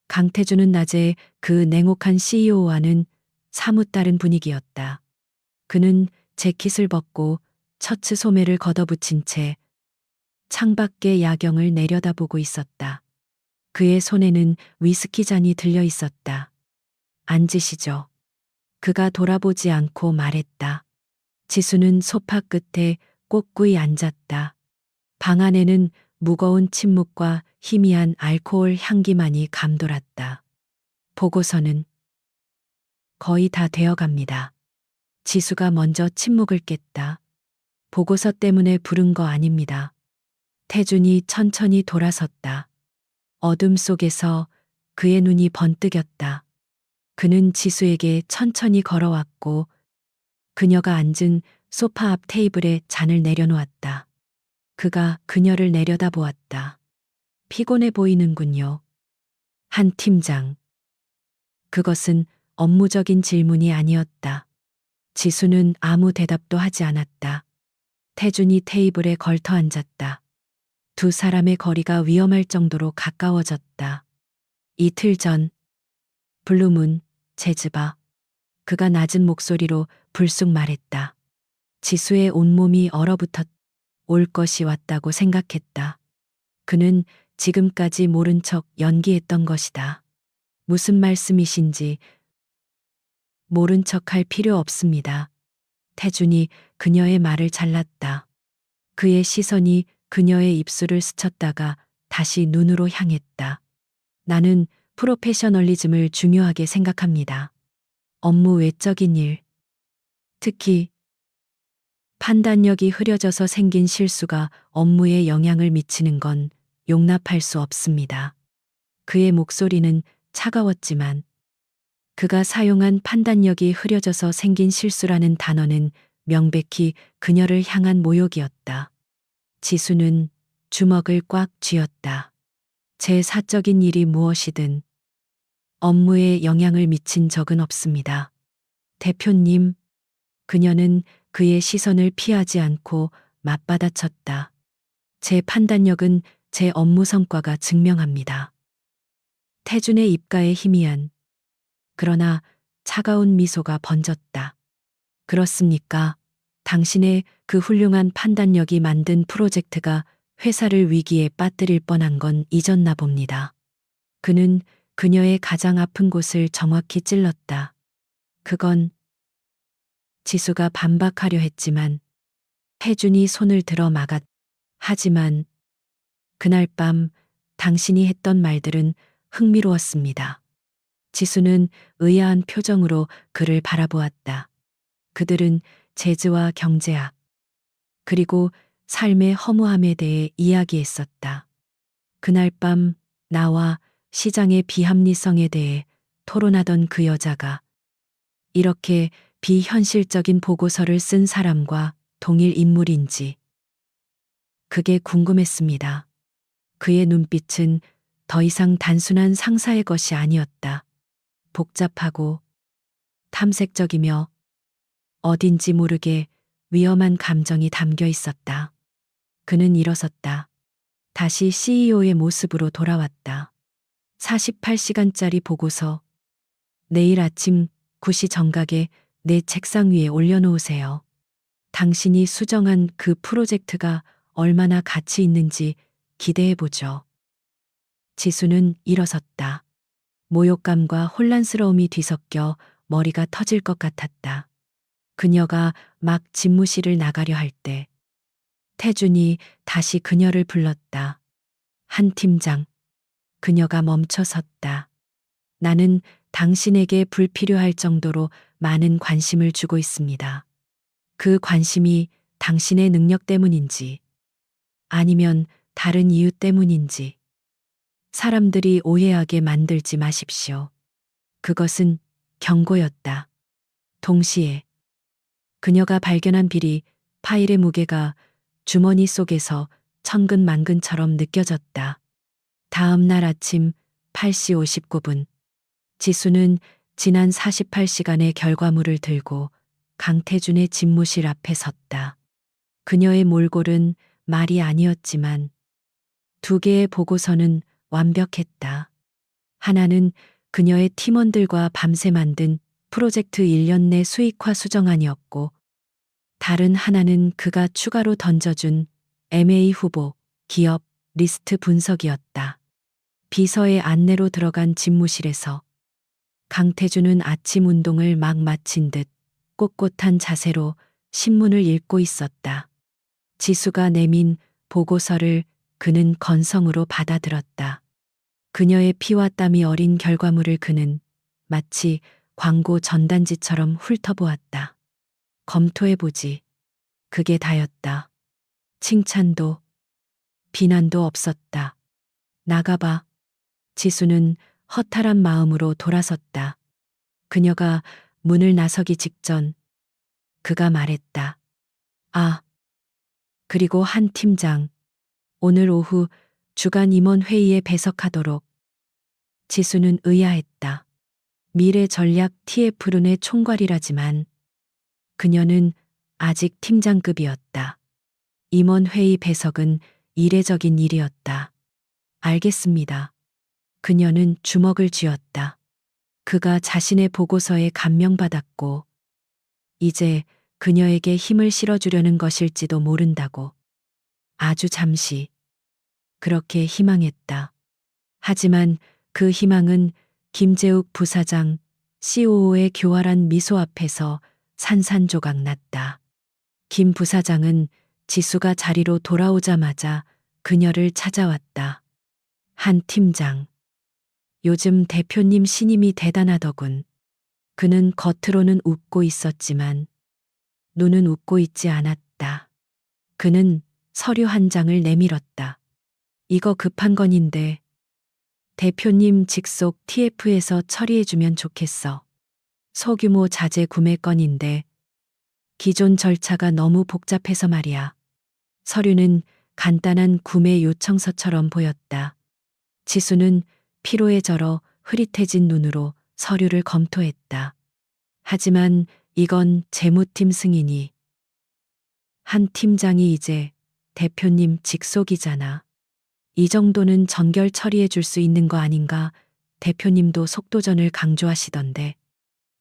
강태준은 낮에 그 냉혹한 CEO와는 사뭇 다른 분위기였다. 그는 재킷을 벗고 셔츠 소매를 걷어붙인 채 창밖의 야경을 내려다보고 있었다. 그의 손에는 위스키 잔이 들려 있었다. 앉으시죠. 그가 돌아보지 않고 말했다. 지수는 소파 끝에 꼿꼿이 앉았다. 방 안에는 무거운 침묵과 희미한 알코올 향기만이 감돌았다. 보고서는 거의 다 되어갑니다. 지수가 먼저 침묵을 깼다. 보고서 때문에 부른 거 아닙니다. 태준이 천천히 돌아섰다. 어둠 속에서 그의 눈이 번뜩였다. 그는 지수에게 천천히 걸어왔고 그녀가 앉은 소파 앞 테이블에 잔을 내려놓았다. 그가 그녀를 내려다보았다. 피곤해 보이는군요. 한 팀장. 그것은 업무적인 질문이 아니었다. 지수는 아무 대답도 하지 않았다. 태준이 테이블에 걸터 앉았다. 두 사람의 거리가 위험할 정도로 가까워졌다. 이틀 전, 블루문, 재즈바. 그가 낮은 목소리로 불쑥 말했다. 지수의 온몸이 얼어붙었, 올 것이 왔다고 생각했다. 그는 지금까지 모른 척 연기했던 것이다. 무슨 말씀이신지 모른 척할 필요 없습니다. 태준이 그녀의 말을 잘랐다. 그의 시선이 그녀의 입술을 스쳤다가 다시 눈으로 향했다. 나는 프로페셔널리즘을 중요하게 생각합니다. 업무 외적인 일, 특히 판단력이 흐려져서 생긴 실수가 업무에 영향을 미치는 건 용납할 수 없습니다. 그의 목소리는 차가웠지만 그가 사용한 판단력이 흐려져서 생긴 실수라는 단어는 명백히 그녀를 향한 모욕이었다. 지수는 주먹을 꽉 쥐었다. 제 사적인 일이 무엇이든 업무에 영향을 미친 적은 없습니다. 대표님, 그녀는 그의 시선을 피하지 않고 맞받아쳤다. 제 판단력은 제 업무 성과가 증명합니다. 태준의 입가에 희미한 그러나 차가운 미소가 번졌다. 그렇습니까? 당신의 그 훌륭한 판단력이 만든 프로젝트가 회사를 위기에 빠뜨릴 뻔한 건 잊었나 봅니다. 그는 그녀의 가장 아픈 곳을 정확히 찔렀다. 그건 지수가 반박하려 했지만 태준이 손을 들어 막았. 하지만 그날 밤 당신이 했던 말들은 흥미로웠습니다. 지수는 의아한 표정으로 그를 바라보았다. 그들은 재즈와 경제학, 그리고 삶의 허무함에 대해 이야기했었다. 그날 밤 나와 시장의 비합리성에 대해 토론하던 그 여자가 이렇게 비현실적인 보고서를 쓴 사람과 동일 인물인지 그게 궁금했습니다. 그의 눈빛은 더 이상 단순한 상사의 것이 아니었다. 복잡하고 탐색적이며 어딘지 모르게 위험한 감정이 담겨 있었다. 그는 일어섰다. 다시 CEO의 모습으로 돌아왔다. 48시간짜리 보고서. 내일 아침 9시 정각에 내 책상 위에 올려놓으세요. 당신이 수정한 그 프로젝트가 얼마나 가치 있는지 기대해보죠. 지수는 일어섰다. 모욕감과 혼란스러움이 뒤섞여 머리가 터질 것 같았다. 그녀가 막 집무실을 나가려 할 때 태준이 다시 그녀를 불렀다. 한 팀장. 그녀가 멈춰 섰다. 나는 당신에게 불필요할 정도로 많은 관심을 주고 있습니다. 그 관심이 당신의 능력 때문인지 아니면 다른 이유 때문인지 사람들이 오해하게 만들지 마십시오. 그것은 경고였다. 동시에 그녀가 발견한 비리 파일의 무게가 주머니 속에서 천근만근처럼 느껴졌다. 다음 날 아침 8시 59분 지수는 지난 48시간의 결과물을 들고 강태준의 집무실 앞에 섰다. 그녀의 몰골은 말이 아니었지만 두 개의 보고서는 완벽했다. 하나는 그녀의 팀원들과 밤새 만든 프로젝트 1년 내 수익화 수정안이었고 다른 하나는 그가 추가로 던져준 MA 후보, 기업, 리스트 분석이었다. 비서의 안내로 들어간 집무실에서 강태준은 아침 운동을 막 마친 듯 꼿꼿한 자세로 신문을 읽고 있었다. 지수가 내민 보고서를 그는 건성으로 받아들었다. 그녀의 피와 땀이 어린 결과물을 그는 마치 광고 전단지처럼 훑어보았다. 검토해보지. 그게 다였다. 칭찬도 비난도 없었다. 나가봐. 지수는 허탈한 마음으로 돌아섰다. 그녀가 문을 나서기 직전 그가 말했다. 아, 그리고 한 팀장, 오늘 오후 주간 임원 회의에 배석하도록. 지수는 의아했다. 미래 전략 TF룬의 총괄이라지만 그녀는 아직 팀장급이었다. 임원 회의 배석은 이례적인 일이었다. 알겠습니다. 그녀는 주먹을 쥐었다. 그가 자신의 보고서에 감명받았고 이제 그녀에게 힘을 실어주려는 것일지도 모른다고. 아주 잠시 그렇게 희망했다. 하지만 그 희망은 김재욱 부사장 COO의 교활한 미소 앞에서 산산조각 났다. 김 부사장은 지수가 자리로 돌아오자마자 그녀를 찾아왔다. 한 팀장. 요즘 대표님 신임이 대단하더군. 그는 겉으로는 웃고 있었지만 눈은 웃고 있지 않았다. 그는 서류 한 장을 내밀었다. 이거 급한 건인데 대표님 직속 TF에서 처리해주면 좋겠어. 소규모 자재 구매 건인데 기존 절차가 너무 복잡해서 말이야. 서류는 간단한 구매 요청서처럼 보였다. 지수는 피로에 절어 흐릿해진 눈으로 서류를 검토했다. 하지만 이건 재무팀 승인이. 한 팀장이 이제 대표님 직속이잖아. 이 정도는 전결 처리해 줄 수 있는 거 아닌가? 대표님도 속도전을 강조하시던데.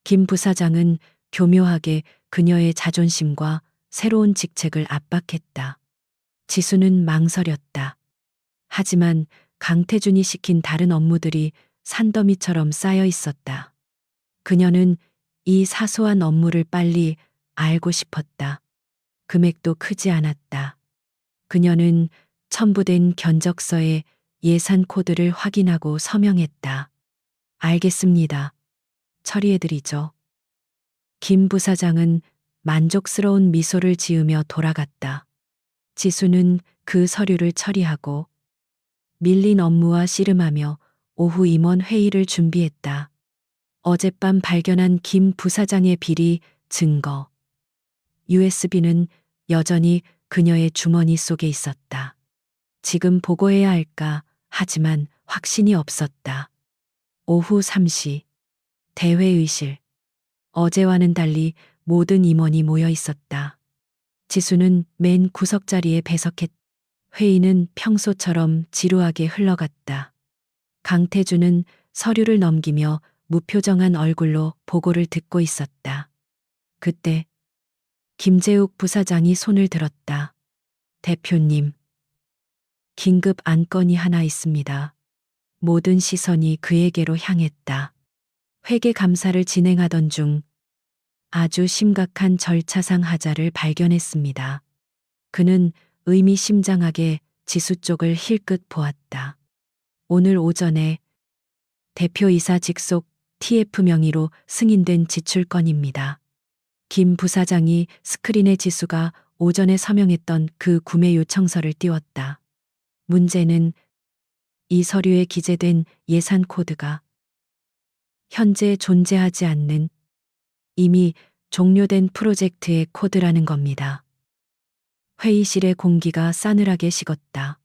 김 부사장은 교묘하게 그녀의 자존심과 새로운 직책을 압박했다. 지수는 망설였다. 하지만 강태준이 시킨 다른 업무들이 산더미처럼 쌓여 있었다. 그녀는 이 사소한 업무를 빨리 알고 싶었다. 금액도 크지 않았다. 그녀는 첨부된 견적서에 예산 코드를 확인하고 서명했다. 알겠습니다. 처리해드리죠. 김 부사장은 만족스러운 미소를 지으며 돌아갔다. 지수는 그 서류를 처리하고 밀린 업무와 씨름하며 오후 임원 회의를 준비했다. 어젯밤 발견한 김 부사장의 비리 증거. USB는 여전히 그녀의 주머니 속에 있었다. 지금 보고해야 할까 하지만 확신이 없었다. 오후 3시 대회의실. 어제와는 달리 모든 임원이 모여 있었다. 지수는 맨 구석자리에 배석했다. 회의는 평소처럼 지루하게 흘러갔다. 강태준은 서류를 넘기며 무표정한 얼굴로 보고를 듣고 있었다. 그때 김재욱 부사장이 손을 들었다. 대표님, 긴급 안건이 하나 있습니다. 모든 시선이 그에게로 향했다. 회계 감사를 진행하던 중 아주 심각한 절차상 하자를 발견했습니다. 그는 의미심장하게 지수 쪽을 힐끗 보았다. 오늘 오전에 대표이사 직속 TF 명의로 승인된 지출건입니다. 김 부사장이 스크린에 지수가 오전에 서명했던 그 구매 요청서를 띄웠다. 문제는 이 서류에 기재된 예산 코드가 현재 존재하지 않는 이미 종료된 프로젝트의 코드라는 겁니다. 회의실의 공기가 싸늘하게 식었다.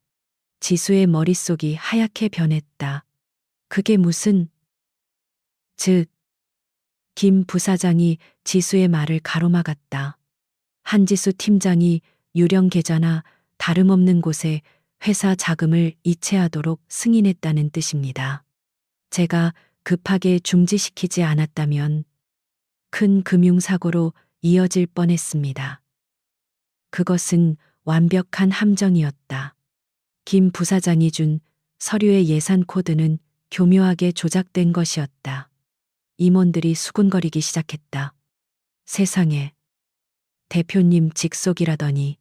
지수의 머릿속이 하얗게 변했다. 그게 무슨... 즉, 김 부사장이 지수의 말을 가로막았다. 한지수 팀장이 유령 계좌나 다름없는 곳에 회사 자금을 이체하도록 승인했다는 뜻입니다. 제가 급하게 중지시키지 않았다면 큰 금융사고로 이어질 뻔했습니다. 그것은 완벽한 함정이었다. 김 부사장이 준 서류의 예산 코드는 교묘하게 조작된 것이었다. 임원들이 수군거리기 시작했다. 세상에, 대표님 직속이라더니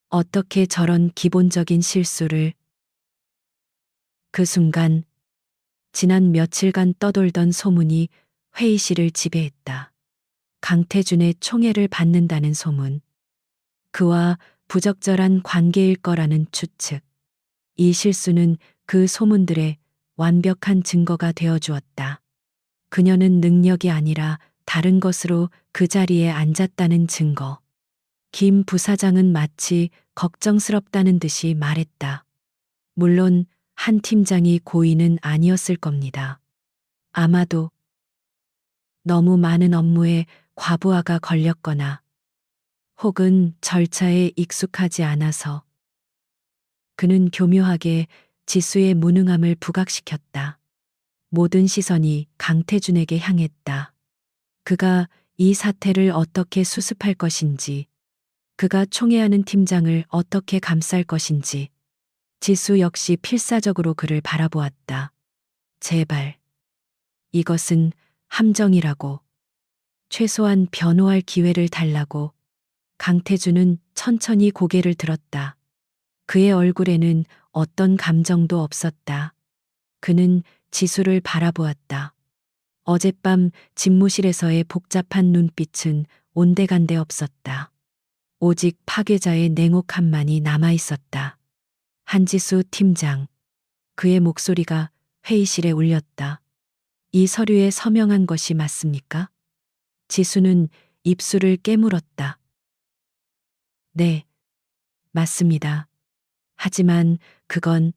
어떻게 저런 기본적인 실수를. 그 순간 지난 며칠간 떠돌던 소문이 회의실을 지배했다. 강태준의 총애를 받는다는 소문. 그와 부적절한 관계일 거라는 추측. 이 실수는 그 소문들의 완벽한 증거가 되어 주었다. 그녀는 능력이 아니라 다른 것으로 그 자리에 앉았다는 증거. 김 부사장은 마치 걱정스럽다는 듯이 말했다. 물론 한 팀장이 고의는 아니었을 겁니다. 아마도 너무 많은 업무에 과부하가 걸렸거나 혹은 절차에 익숙하지 않아서 그는 교묘하게 지수의 무능함을 부각시켰다. 모든 시선이 강태준에게 향했다. 그가 이 사태를 어떻게 수습할 것인지, 그가 총애하는 팀장을 어떻게 감쌀 것인지, 지수 역시 필사적으로 그를 바라보았다. 제발. 이것은 함정이라고. 최소한 변호할 기회를 달라고. 강태준은 천천히 고개를 들었다. 그의 얼굴에는 어떤 감정도 없었다. 그는 지수를 바라보았다. 어젯밤 집무실에서의 복잡한 눈빛은 온데간데 없었다. 오직 파괴자의 냉혹함만이 남아 있었다. 한지수 팀장. 그의 목소리가 회의실에 울렸다. 이 서류에 서명한 것이 맞습니까? 지수는 입술을 깨물었다. 네, 맞습니다. 하지만 그건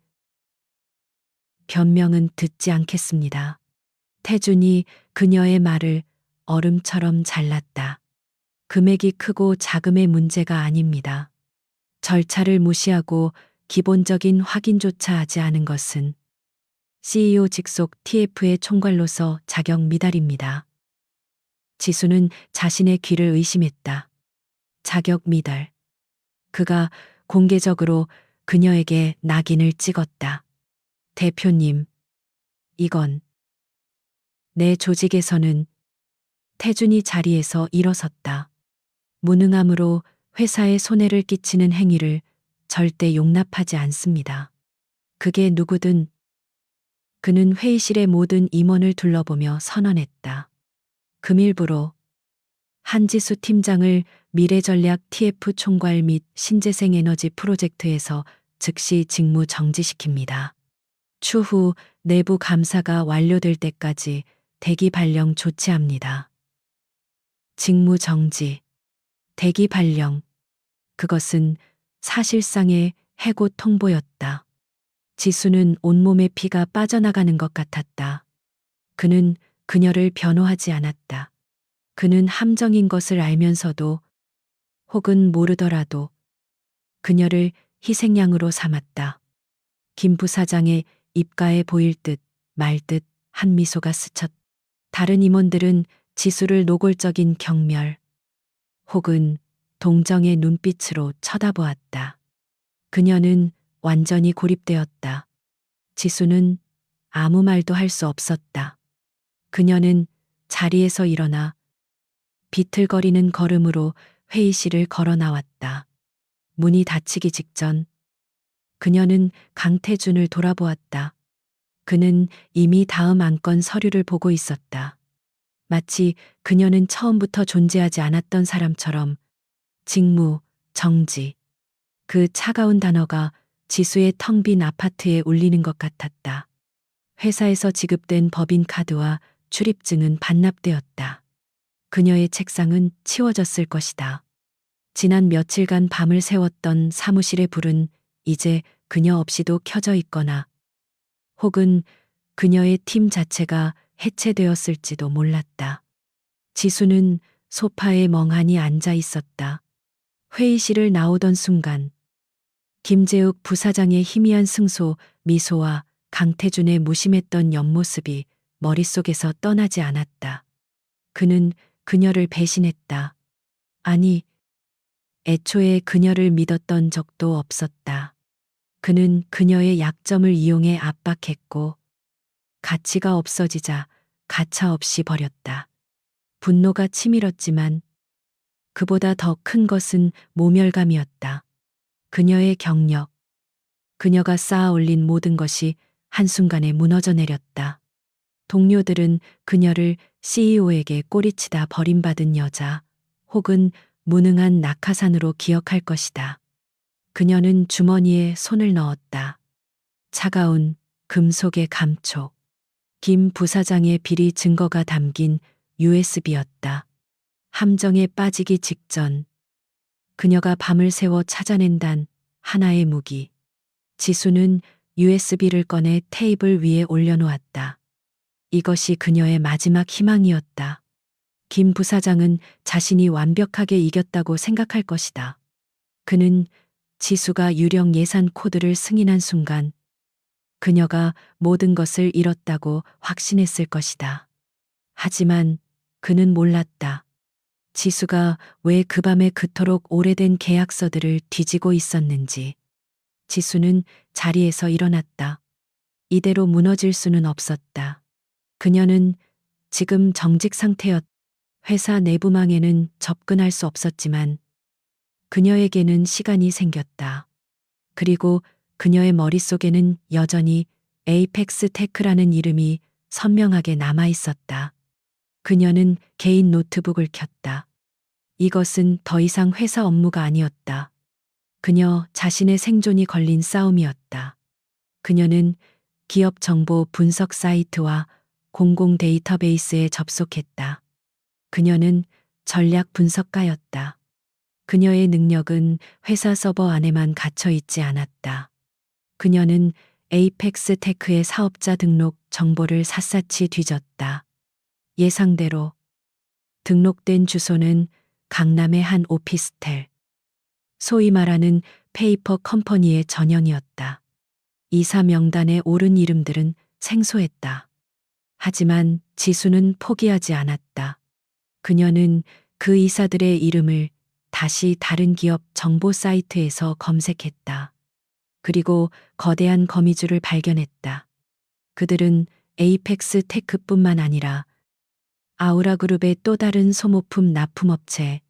변명은 듣지 않겠습니다. 태준이 그녀의 말을 얼음처럼 잘랐다. 금액이 크고 자금의 문제가 아닙니다. 절차를 무시하고 기본적인 확인조차 하지 않은 것은 CEO 직속 TF의 총괄로서 자격 미달입니다. 지수는 자신의 귀를 의심했다. 자격 미달. 그가 공개적으로 그녀에게 낙인을 찍었다. 대표님, 이건 내 조직에서는. 태준이 자리에서 일어섰다. 무능함으로 회사에 손해를 끼치는 행위를 절대 용납하지 않습니다. 그게 누구든. 그는 회의실의 모든 임원을 둘러보며 선언했다. 금일부로 한지수 팀장을 미래전략 TF 총괄 및 신재생 에너지 프로젝트에서 즉시 직무 정지시킵니다. 추후 내부 감사가 완료될 때까지 대기 발령 조치합니다. 직무 정지, 대기 발령. 그것은 사실상의 해고 통보였다. 지수는 온몸에 피가 빠져나가는 것 같았다. 그는 그녀를 변호하지 않았다. 그는 함정인 것을 알면서도 혹은 모르더라도 그녀를 희생양으로 삼았다. 김 부사장의 입가에 보일 듯 말 듯 한 미소가 스쳤다. 다른 임원들은 지수를 노골적인 경멸 혹은 동정의 눈빛으로 쳐다보았다. 그녀는 완전히 고립되었다. 지수는 아무 말도 할 수 없었다. 그녀는 자리에서 일어나 비틀거리는 걸음으로 회의실을 걸어 나왔다. 문이 닫히기 직전 그녀는 강태준을 돌아보았다. 그는 이미 다음 안건 서류를 보고 있었다. 마치 그녀는 처음부터 존재하지 않았던 사람처럼. 직무, 정지. 그 차가운 단어가 지수의 텅 빈 아파트에 울리는 것 같았다. 회사에서 지급된 법인카드와 출입증은 반납되었다. 그녀의 책상은 치워졌을 것이다. 지난 며칠간 밤을 새웠던 사무실의 불은 이제 그녀 없이도 켜져 있거나 혹은 그녀의 팀 자체가 해체되었을지도 몰랐다. 지수는 소파에 멍하니 앉아 있었다. 회의실을 나오던 순간 김재욱 부사장의 희미한 승소, 미소와 강태준의 무심했던 옆모습이 머릿속에서 떠나지 않았다. 그는 그녀를 배신했다. 아니, 애초에 그녀를 믿었던 적도 없었다. 그는 그녀의 약점을 이용해 압박했고 가치가 없어지자 가차없이 버렸다. 분노가 치밀었지만 그보다 더 큰 것은 모멸감이었다. 그녀의 경력, 그녀가 쌓아 올린 모든 것이 한순간에 무너져 내렸다. 동료들은 그녀를 CEO에게 꼬리치다 버림받은 여자 혹은 무능한 낙하산으로 기억할 것이다. 그녀는 주머니에 손을 넣었다. 차가운 금속의 감촉. 김 부사장의 비리 증거가 담긴 USB였다. 함정에 빠지기 직전 그녀가 밤을 새워 찾아낸 단 하나의 무기. 지수는 USB를 꺼내 테이블 위에 올려놓았다. 이것이 그녀의 마지막 희망이었다. 김 부사장은 자신이 완벽하게 이겼다고 생각할 것이다. 그는 지수가 유령 예산 코드를 승인한 순간 그녀가 모든 것을 잃었다고 확신했을 것이다. 하지만 그는 몰랐다. 지수가 왜 그 밤에 그토록 오래된 계약서들을 뒤지고 있었는지. 지수는 자리에서 일어났다. 이대로 무너질 수는 없었다. 그녀는 지금 정직 상태였다. 회사 내부망에는 접근할 수 없었지만 그녀에게는 시간이 생겼다. 그리고 그녀의 머릿속에는 여전히 에이펙스 테크라는 이름이 선명하게 남아 있었다. 그녀는 개인 노트북을 켰다. 이것은 더 이상 회사 업무가 아니었다. 그녀 자신의 생존이 걸린 싸움이었다. 그녀는 기업 정보 분석 사이트와 공공 데이터베이스에 접속했다. 그녀는 전략 분석가였다. 그녀의 능력은 회사 서버 안에만 갇혀 있지 않았다. 그녀는 에이펙스 테크의 사업자 등록 정보를 샅샅이 뒤졌다. 예상대로 등록된 주소는 강남의 한 오피스텔. 소위 말하는 페이퍼 컴퍼니의 전형이었다. 이사 명단에 오른 이름들은 생소했다. 하지만 지수는 포기하지 않았다. 그녀는 그 이사들의 이름을 다시 다른 기업 정보 사이트에서 검색했다. 그리고 거대한 거미줄을 발견했다. 그들은 에이펙스 테크뿐만 아니라 아우라 그룹의 또 다른 소모품 납품업체,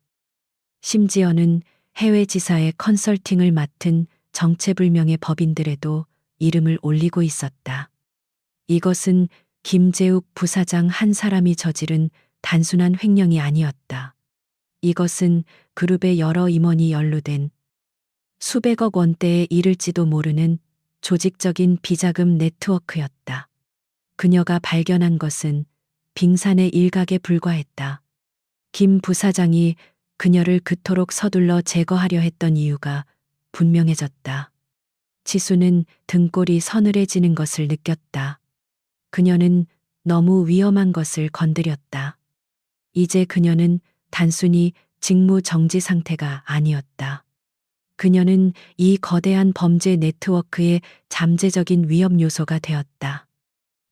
심지어는 해외 지사의 컨설팅을 맡은 정체불명의 법인들에도 이름을 올리고 있었다. 이것은 김재욱 부사장 한 사람이 저지른 단순한 횡령이 아니었다. 이것은 그룹의 여러 임원이 연루된 수백억 원대에 이를지도 모르는 조직적인 비자금 네트워크였다. 그녀가 발견한 것은 빙산의 일각에 불과했다. 김 부사장이 그녀를 그토록 서둘러 제거하려 했던 이유가 분명해졌다. 지수는 등골이 서늘해지는 것을 느꼈다. 그녀는 너무 위험한 것을 건드렸다. 이제 그녀는 단순히 직무 정지 상태가 아니었다. 그녀는 이 거대한 범죄 네트워크의 잠재적인 위험 요소가 되었다.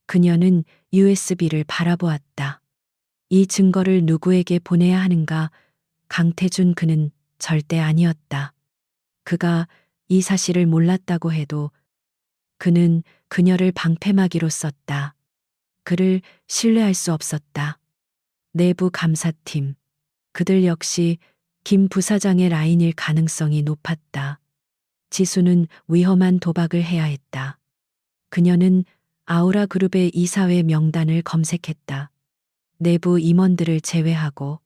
그녀는 USB를 바라보았다. 이 증거를 누구에게 보내야 하는가? 강태준 그는 절대 아니었다. 그가 이 사실을 몰랐다고 해도 그는 그녀를 방패막이로 썼다. 그를 신뢰할 수 없었다. 내부 감사팀. 그들 역시 김 부사장의 라인일 가능성이 높았다. 지수는 위험한 도박을 해야 했다. 그녀는 아우라 그룹의 이사회 명단을 검색했다. 내부 임원들을 제외하고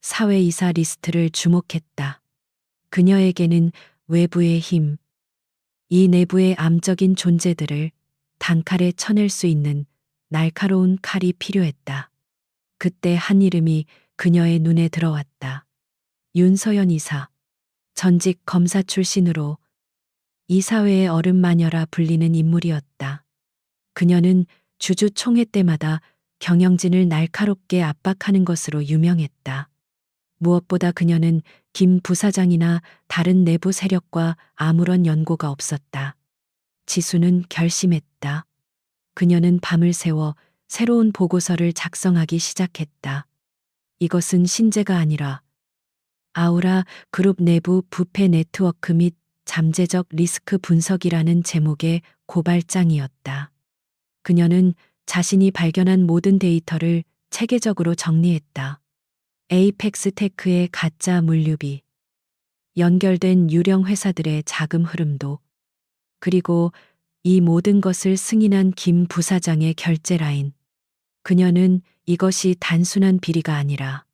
사회이사 리스트를 주목했다. 그녀에게는 외부의 힘, 이 내부의 암적인 존재들을 단칼에 쳐낼 수 있는 날카로운 칼이 필요했다. 그때 한 이름이 그녀의 눈에 들어왔다. 윤서연 이사. 전직 검사 출신으로 이사회의 얼음마녀라 불리는 인물이었다. 그녀는 주주 총회 때마다 경영진을 날카롭게 압박하는 것으로 유명했다. 무엇보다 그녀는 김 부사장이나 다른 내부 세력과 아무런 연고가 없었다. 지수는 결심했다. 그녀는 밤을 새워 새로운 보고서를 작성하기 시작했다. 이것은 신재가 아니라 아우라 그룹 내부 부패 네트워크 및 잠재적 리스크 분석이라는 제목의 고발장이었다. 그녀는 자신이 발견한 모든 데이터를 체계적으로 정리했다. 에이펙스 테크의 가짜 물류비, 연결된 유령 회사들의 자금 흐름도, 그리고 이 모든 것을 승인한 김 부사장의 결제 라인. 그녀는 이것이 단순한 비리가 아니라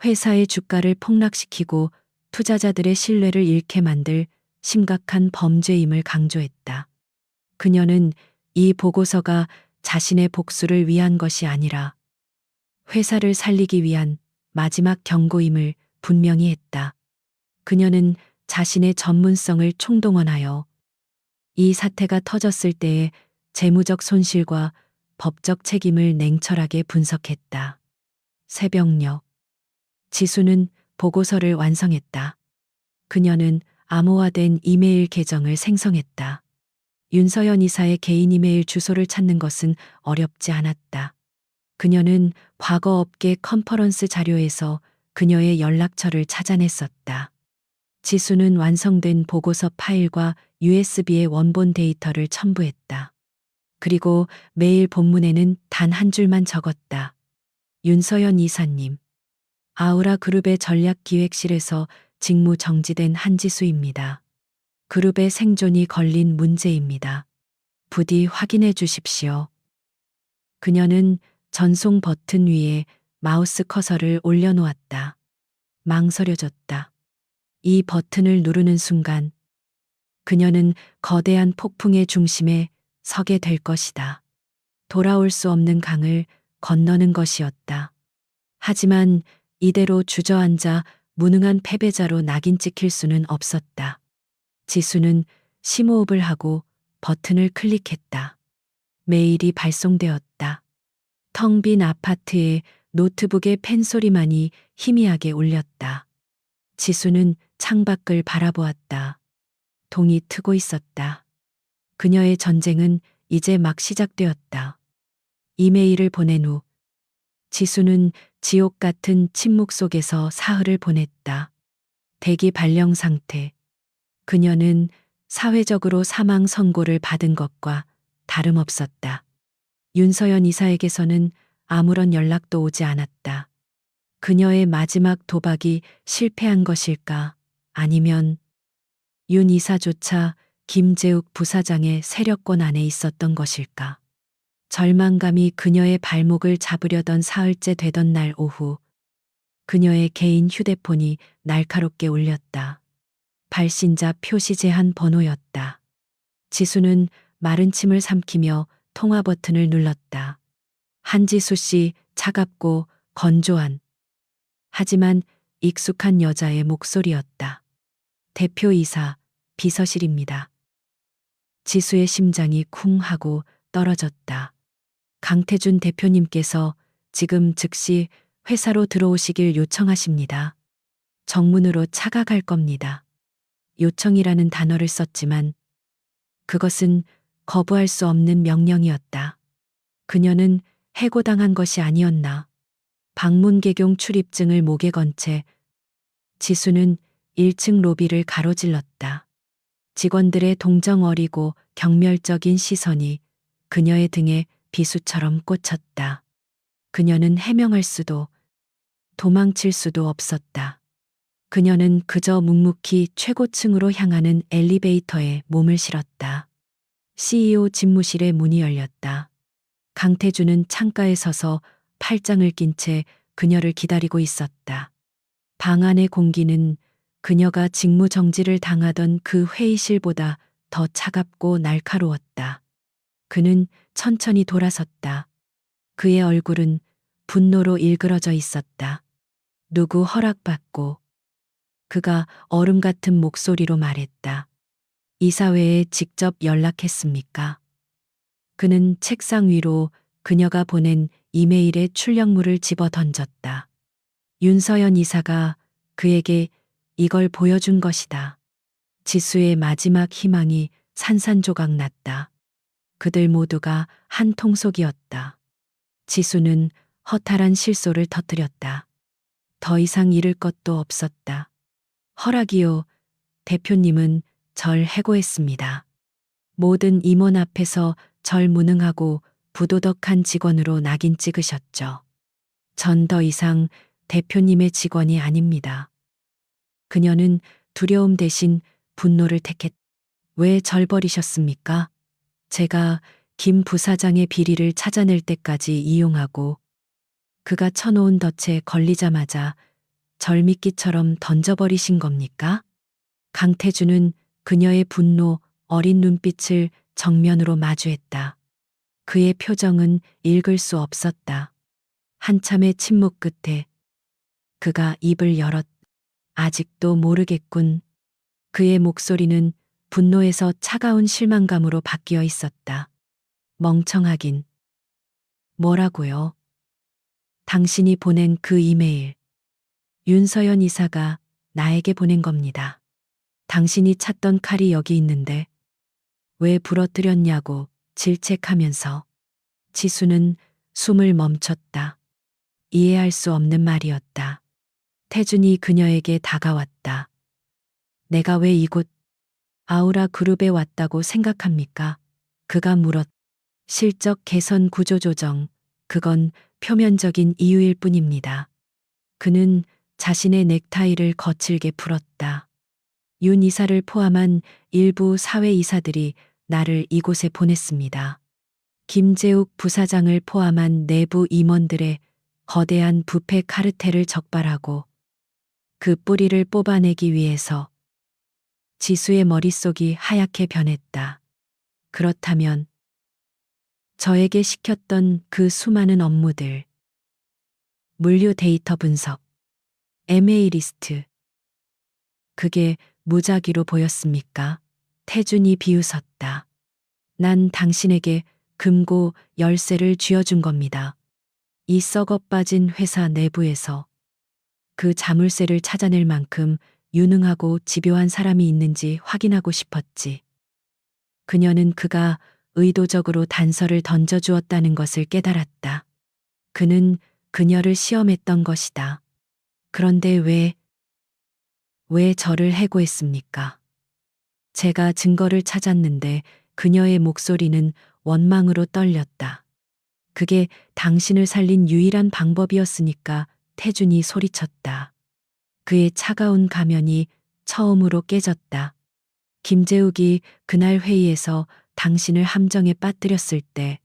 회사의 주가를 폭락시키고 투자자들의 신뢰를 잃게 만들 심각한 범죄임을 강조했다. 그녀는 이 보고서가 자신의 복수를 위한 것이 아니라 회사를 살리기 위한 마지막 경고임을 분명히 했다. 그녀는 자신의 전문성을 총동원하여 이 사태가 터졌을 때의 재무적 손실과 법적 책임을 냉철하게 분석했다. 새벽녘, 지수는 보고서를 완성했다. 그녀는 암호화된 이메일 계정을 생성했다. 윤서연 이사의 개인 이메일 주소를 찾는 것은 어렵지 않았다. 그녀는 과거 업계 컨퍼런스 자료에서 그녀의 연락처를 찾아냈었다. 지수는 완성된 보고서 파일과 USB의 원본 데이터를 첨부했다. 그리고 메일 본문에는 단 한 줄만 적었다. 윤서연 이사님, 아우라 그룹의 전략기획실에서 직무 정지된 한지수입니다. 그룹의 생존이 걸린 문제입니다. 부디 확인해 주십시오. 그녀는 전송 버튼 위에 마우스 커서를 올려놓았다. 망설여졌다. 이 버튼을 누르는 순간 그녀는 거대한 폭풍의 중심에 서게 될 것이다. 돌아올 수 없는 강을 건너는 것이었다. 하지만 이대로 주저앉아 무능한 패배자로 낙인 찍힐 수는 없었다. 지수는 심호흡을 하고 버튼을 클릭했다. 메일이 발송되었다. 텅 빈 아파트에 노트북의 펜소리만이 희미하게 울렸다. 지수는 창밖을 바라보았다. 동이 트고 있었다. 그녀의 전쟁은 이제 막 시작되었다. 이메일을 보낸 후 지수는 지옥 같은 침묵 속에서 사흘을 보냈다. 대기 발령 상태. 그녀는 사회적으로 사망 선고를 받은 것과 다름없었다. 윤서연 이사에게서는 아무런 연락도 오지 않았다. 그녀의 마지막 도박이 실패한 것일까? 아니면 윤 이사조차 김재욱 부사장의 세력권 안에 있었던 것일까? 절망감이 그녀의 발목을 잡으려던 사흘째 되던 날 오후, 그녀의 개인 휴대폰이 날카롭게 울렸다. 발신자 표시 제한 번호였다. 지수는 마른 침을 삼키며 통화 버튼을 눌렀다. 한지수 씨, 차갑고 건조한, 하지만 익숙한 여자의 목소리였다. 대표이사, 비서실입니다. 지수의 심장이 쿵 하고 떨어졌다. 강태준 대표님께서 지금 즉시 회사로 들어오시길 요청하십니다. 정문으로 차가 갈 겁니다. 요청이라는 단어를 썼지만 그것은 거부할 수 없는 명령이었다. 그녀는 해고당한 것이 아니었나. 방문개경 출입증을 목에 건 채 지수는 1층 로비를 가로질렀다. 직원들의 동정 어리고 경멸적인 시선이 그녀의 등에 비수처럼 꽂혔다. 그녀는 해명할 수도 도망칠 수도 없었다. 그녀는 그저 묵묵히 최고층으로 향하는 엘리베이터에 몸을 실었다. CEO 집무실의 문이 열렸다. 강태준은 창가에 서서 팔짱을 낀 채 그녀를 기다리고 있었다. 방 안의 공기는 그녀가 직무 정지를 당하던 그 회의실보다 더 차갑고 날카로웠다. 그는 천천히 돌아섰다. 그의 얼굴은 분노로 일그러져 있었다. 누구 허락받고. 그가 얼음 같은 목소리로 말했다. 이사회에 직접 연락했습니까? 그는 책상 위로 그녀가 보낸 이메일의 출력물을 집어 던졌다. 윤서연 이사가 그에게 이걸 보여준 것이다. 지수의 마지막 희망이 산산조각 났다. 그들 모두가 한 통속이었다. 지수는 허탈한 실소를 터뜨렸다. 더 이상 잃을 것도 없었다. 허락이요. 대표님은 절 해고했습니다. 모든 임원 앞에서 절 무능하고 부도덕한 직원으로 낙인 찍으셨죠. 전 더 이상 대표님의 직원이 아닙니다. 그녀는 두려움 대신 분노를 택했다. 왜 절 버리셨습니까? 제가 김 부사장의 비리를 찾아낼 때까지 이용하고 그가 쳐놓은 덫에 걸리자마자 절미끼처럼 던져버리신 겁니까? 강태준은 그녀의 분노 어린 눈빛을 정면으로 마주했다. 그의 표정은 읽을 수 없었다. 한참의 침묵 끝에 그가 입을 열었. 아직도 모르겠군. 그의 목소리는 분노에서 차가운 실망감으로 바뀌어 있었다. 멍청하긴. 뭐라고요? 당신이 보낸 그 이메일. 윤서연 이사가 나에게 보낸 겁니다. 당신이 찾던 칼이 여기 있는데 왜 부러뜨렸냐고 질책하면서. 지수는 숨을 멈췄다. 이해할 수 없는 말이었다. 태준이 그녀에게 다가왔다. 내가 왜 이곳 아우라 그룹에 왔다고 생각합니까? 그가 물었. 실적 개선 구조 조정. 그건 표면적인 이유일 뿐입니다. 그는 자신의 넥타이를 거칠게 풀었다. 윤 이사를 포함한 일부 사회 이사들이 나를 이곳에 보냈습니다. 김재욱 부사장을 포함한 내부 임원들의 거대한 부패 카르텔을 적발하고 그 뿌리를 뽑아내기 위해서. 지수의 머릿속이 하얗게 변했다. 그렇다면 저에게 시켰던 그 수많은 업무들, 물류 데이터 분석, MA 리스트, 그게 무작위로 보였습니까? 태준이 비웃었다. 난 당신에게 금고 열쇠를 쥐어준 겁니다. 이 썩어 빠진 회사 내부에서 그 자물쇠를 찾아낼 만큼 유능하고 집요한 사람이 있는지 확인하고 싶었지. 그녀는 그가 의도적으로 단서를 던져주었다는 것을 깨달았다. 그는 그녀를 시험했던 것이다. 그런데 왜 저를 해고했습니까? 제가 증거를 찾았는데 그녀의 목소리는 원망으로 떨렸다. 그게 당신을 살린 유일한 방법이었으니까. 태준이 소리쳤다. 그의 차가운 가면이 처음으로 깨졌다. 김재욱이 그날 회의에서 당신을 함정에 빠뜨렸을 때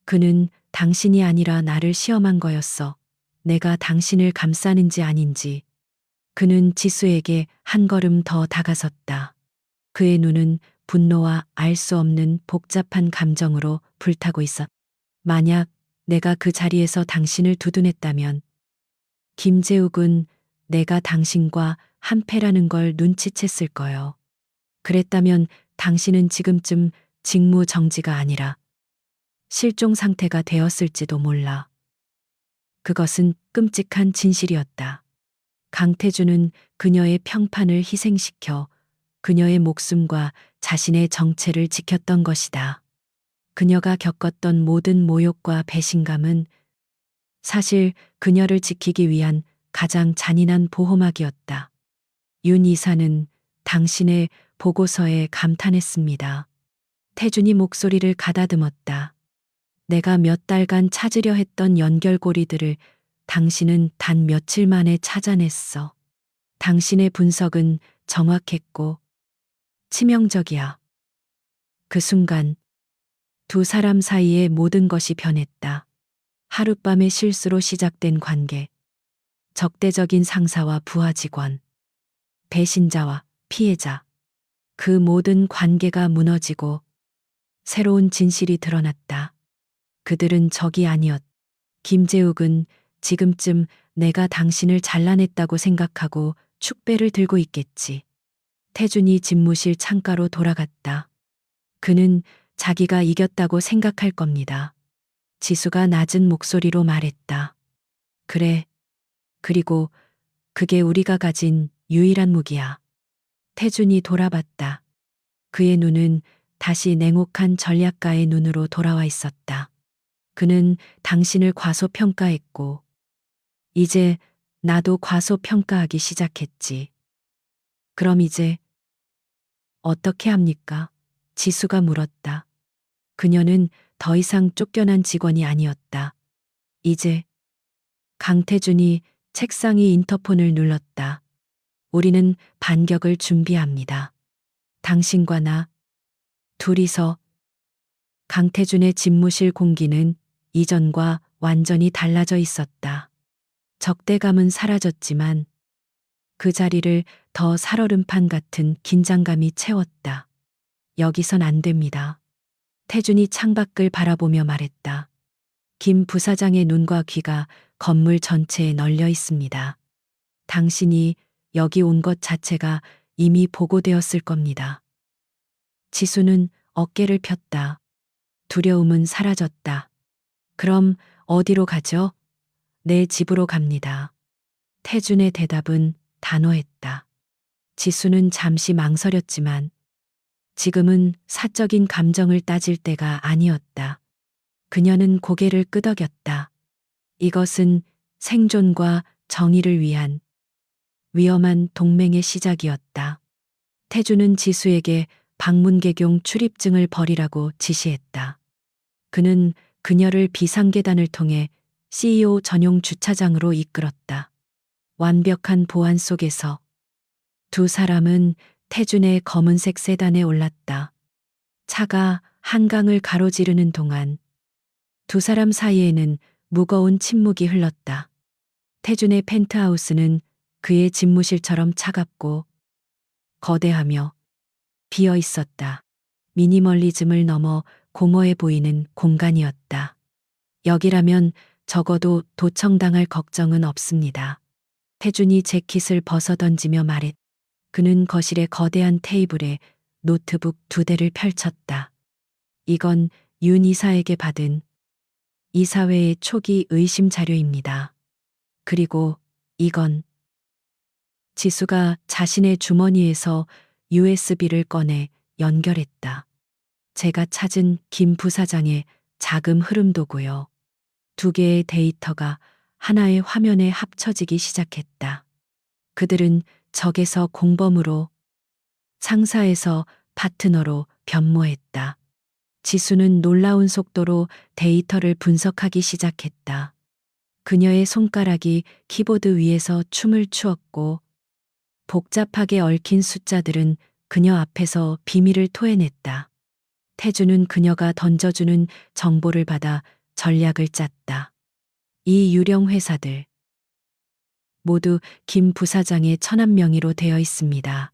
그는 당신이 아니라 나를 시험한 거였어. 내가 당신을 감싸는지 아닌지. 그는 지수에게 한 걸음 더 다가섰다. 그의 눈은 분노와 알 수 없는 복잡한 감정으로 불타고 있었다. 만약 내가 그 자리에서 당신을 두둔했다면 김재욱은 내가 당신과 한패라는 걸 눈치챘을 거요. 그랬다면 당신은 지금쯤 직무 정지가 아니라 실종 상태가 되었을지도 몰라. 그것은 끔찍한 진실이었다. 강태준은 그녀의 평판을 희생시켜 그녀의 목숨과 자신의 정체를 지켰던 것이다. 그녀가 겪었던 모든 모욕과 배신감은 사실 그녀를 지키기 위한 가장 잔인한 보호막이었다. 윤 이사는 당신의 보고서에 감탄했습니다. 태준이 목소리를 가다듬었다. 내가 몇 달간 찾으려 했던 연결고리들을 당신은 단 며칠 만에 찾아냈어. 당신의 분석은 정확했고 치명적이야. 그 순간 두 사람 사이의 모든 것이 변했다. 하룻밤의 실수로 시작된 관계, 적대적인 상사와 부하 직원, 배신자와 피해자, 그 모든 관계가 무너지고 새로운 진실이 드러났다. 그들은 적이 아니었. 김재욱은 지금쯤 내가 당신을 잘라냈다고 생각하고 축배를 들고 있겠지. 태준이 집무실 창가로 돌아갔다. 그는 자기가 이겼다고 생각할 겁니다. 지수가 낮은 목소리로 말했다. 그래. 그리고 그게 우리가 가진 유일한 무기야. 태준이 돌아봤다. 그의 눈은 다시 냉혹한 전략가의 눈으로 돌아와 있었다. 그는 당신을 과소평가했고, 이제 나도 과소평가하기 시작했지. 그럼 이제 어떻게 합니까? 지수가 물었다. 그녀는 더 이상 쫓겨난 직원이 아니었다. 이제 강태준이 책상 위 인터폰을 눌렀다. 우리는 반격을 준비합니다. 당신과 나 둘이서. 강태준의 집무실 공기는 이전과 완전히 달라져 있었다. 적대감은 사라졌지만 그 자리를 더 살얼음판 같은 긴장감이 채웠다. 여기선 안 됩니다. 태준이 창밖을 바라보며 말했다. 김 부사장의 눈과 귀가 건물 전체에 널려 있습니다. 당신이 여기 온 것 자체가 이미 보고되었을 겁니다. 지수는 어깨를 폈다. 두려움은 사라졌다. 그럼 어디로 가죠? 내 집으로 갑니다. 태준의 대답은 단호했다. 지수는 잠시 망설였지만 지금은 사적인 감정을 따질 때가 아니었다. 그녀는 고개를 끄덕였다. 이것은 생존과 정의를 위한 위험한 동맹의 시작이었다. 태주는 지수에게 방문개경 출입증을 버리라고 지시했다. 그는 그녀를 비상계단을 통해 CEO 전용 주차장으로 이끌었다. 완벽한 보안 속에서 두 사람은 태준의 검은색 세단에 올랐다. 차가 한강을 가로지르는 동안 두 사람 사이에는 무거운 침묵이 흘렀다. 태준의 펜트하우스는 그의 집무실처럼 차갑고 거대하며 비어 있었다. 미니멀리즘을 넘어 공허해 보이는 공간이었다. 여기라면 적어도 도청당할 걱정은 없습니다. 태준이 재킷을 벗어던지며 말했. 그는 거실의 거대한 테이블에 노트북 2대를 펼쳤다. 이건 윤 이사에게 받은 이사회의 초기 의심 자료입니다. 그리고 이건 지수가 자신의 주머니에서 USB를 꺼내 연결했다. 제가 찾은 김 부사장의 자금 흐름도고요. 2개의 데이터가 하나의 화면에 합쳐지기 시작했다. 그들은 적에서 공범으로, 상사에서 파트너로 변모했다. 지수는 놀라운 속도로 데이터를 분석하기 시작했다. 그녀의 손가락이 키보드 위에서 춤을 추었고 복잡하게 얽힌 숫자들은 그녀 앞에서 비밀을 토해냈다. 태주는 그녀가 던져주는 정보를 받아 전략을 짰다. 이 유령 회사들 모두 김 부사장의 천한 명의로 되어 있습니다.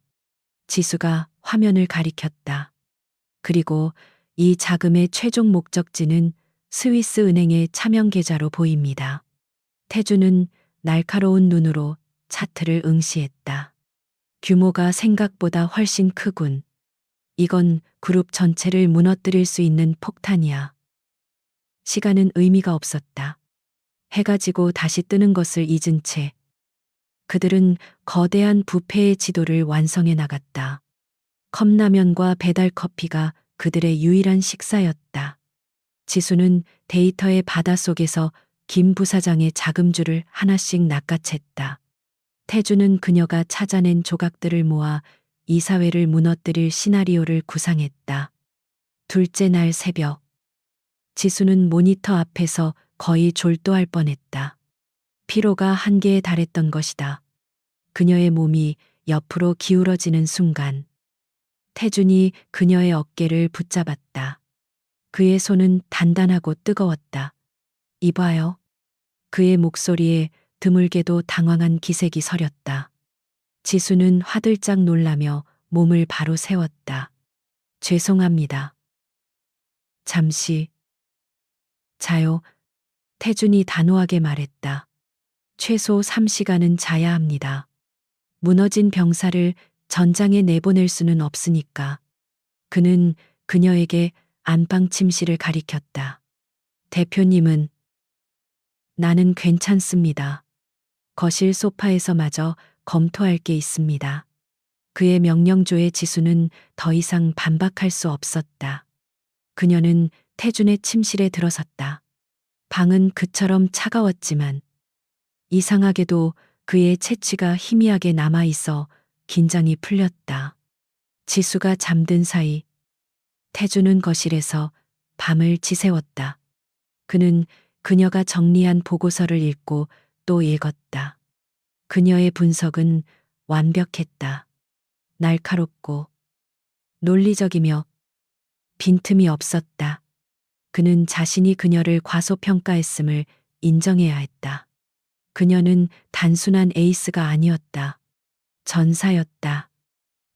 지수가 화면을 가리켰다. 그리고 이 자금의 최종 목적지는 스위스 은행의 차명 계좌로 보입니다. 태주는 날카로운 눈으로 차트를 응시했다. 규모가 생각보다 훨씬 크군. 이건 그룹 전체를 무너뜨릴 수 있는 폭탄이야. 시간은 의미가 없었다. 해가 지고 다시 뜨는 것을 잊은 채 그들은 거대한 부패의 지도를 완성해 나갔다. 컵라면과 배달 커피가 그들의 유일한 식사였다. 지수는 데이터의 바닷속에서 김 부사장의 자금줄을 하나씩 낚아챘다. 태주는 그녀가 찾아낸 조각들을 모아 이사회를 무너뜨릴 시나리오를 구상했다. 둘째 날 새벽, 지수는 모니터 앞에서 거의 졸도할 뻔했다. 피로가 한계에 달했던 것이다. 그녀의 몸이 옆으로 기울어지는 순간, 태준이 그녀의 어깨를 붙잡았다. 그의 손은 단단하고 뜨거웠다. 이봐요. 그의 목소리에 드물게도 당황한 기색이 서렸다. 지수는 화들짝 놀라며 몸을 바로 세웠다. 죄송합니다. 잠시 자요. 태준이 단호하게 말했다. 최소 3시간은 자야 합니다. 무너진 병사를 전장에 내보낼 수는 없으니까. 그는 그녀에게 안방 침실을 가리켰다. 대표님은 나는 괜찮습니다. 거실 소파에서 마저 검토할 게 있습니다. 그의 명령조에 지수는 더 이상 반박할 수 없었다. 그녀는 태준의 침실에 들어섰다. 방은 그처럼 차가웠지만 이상하게도 그의 체취가 희미하게 남아있어 긴장이 풀렸다. 지수가 잠든 사이 태준은 거실에서 밤을 지새웠다. 그는 그녀가 정리한 보고서를 읽고 또 읽었다. 그녀의 분석은 완벽했다. 날카롭고 논리적이며 빈틈이 없었다. 그는 자신이 그녀를 과소평가했음을 인정해야 했다. 그녀는 단순한 에이스가 아니었다. 전사였다.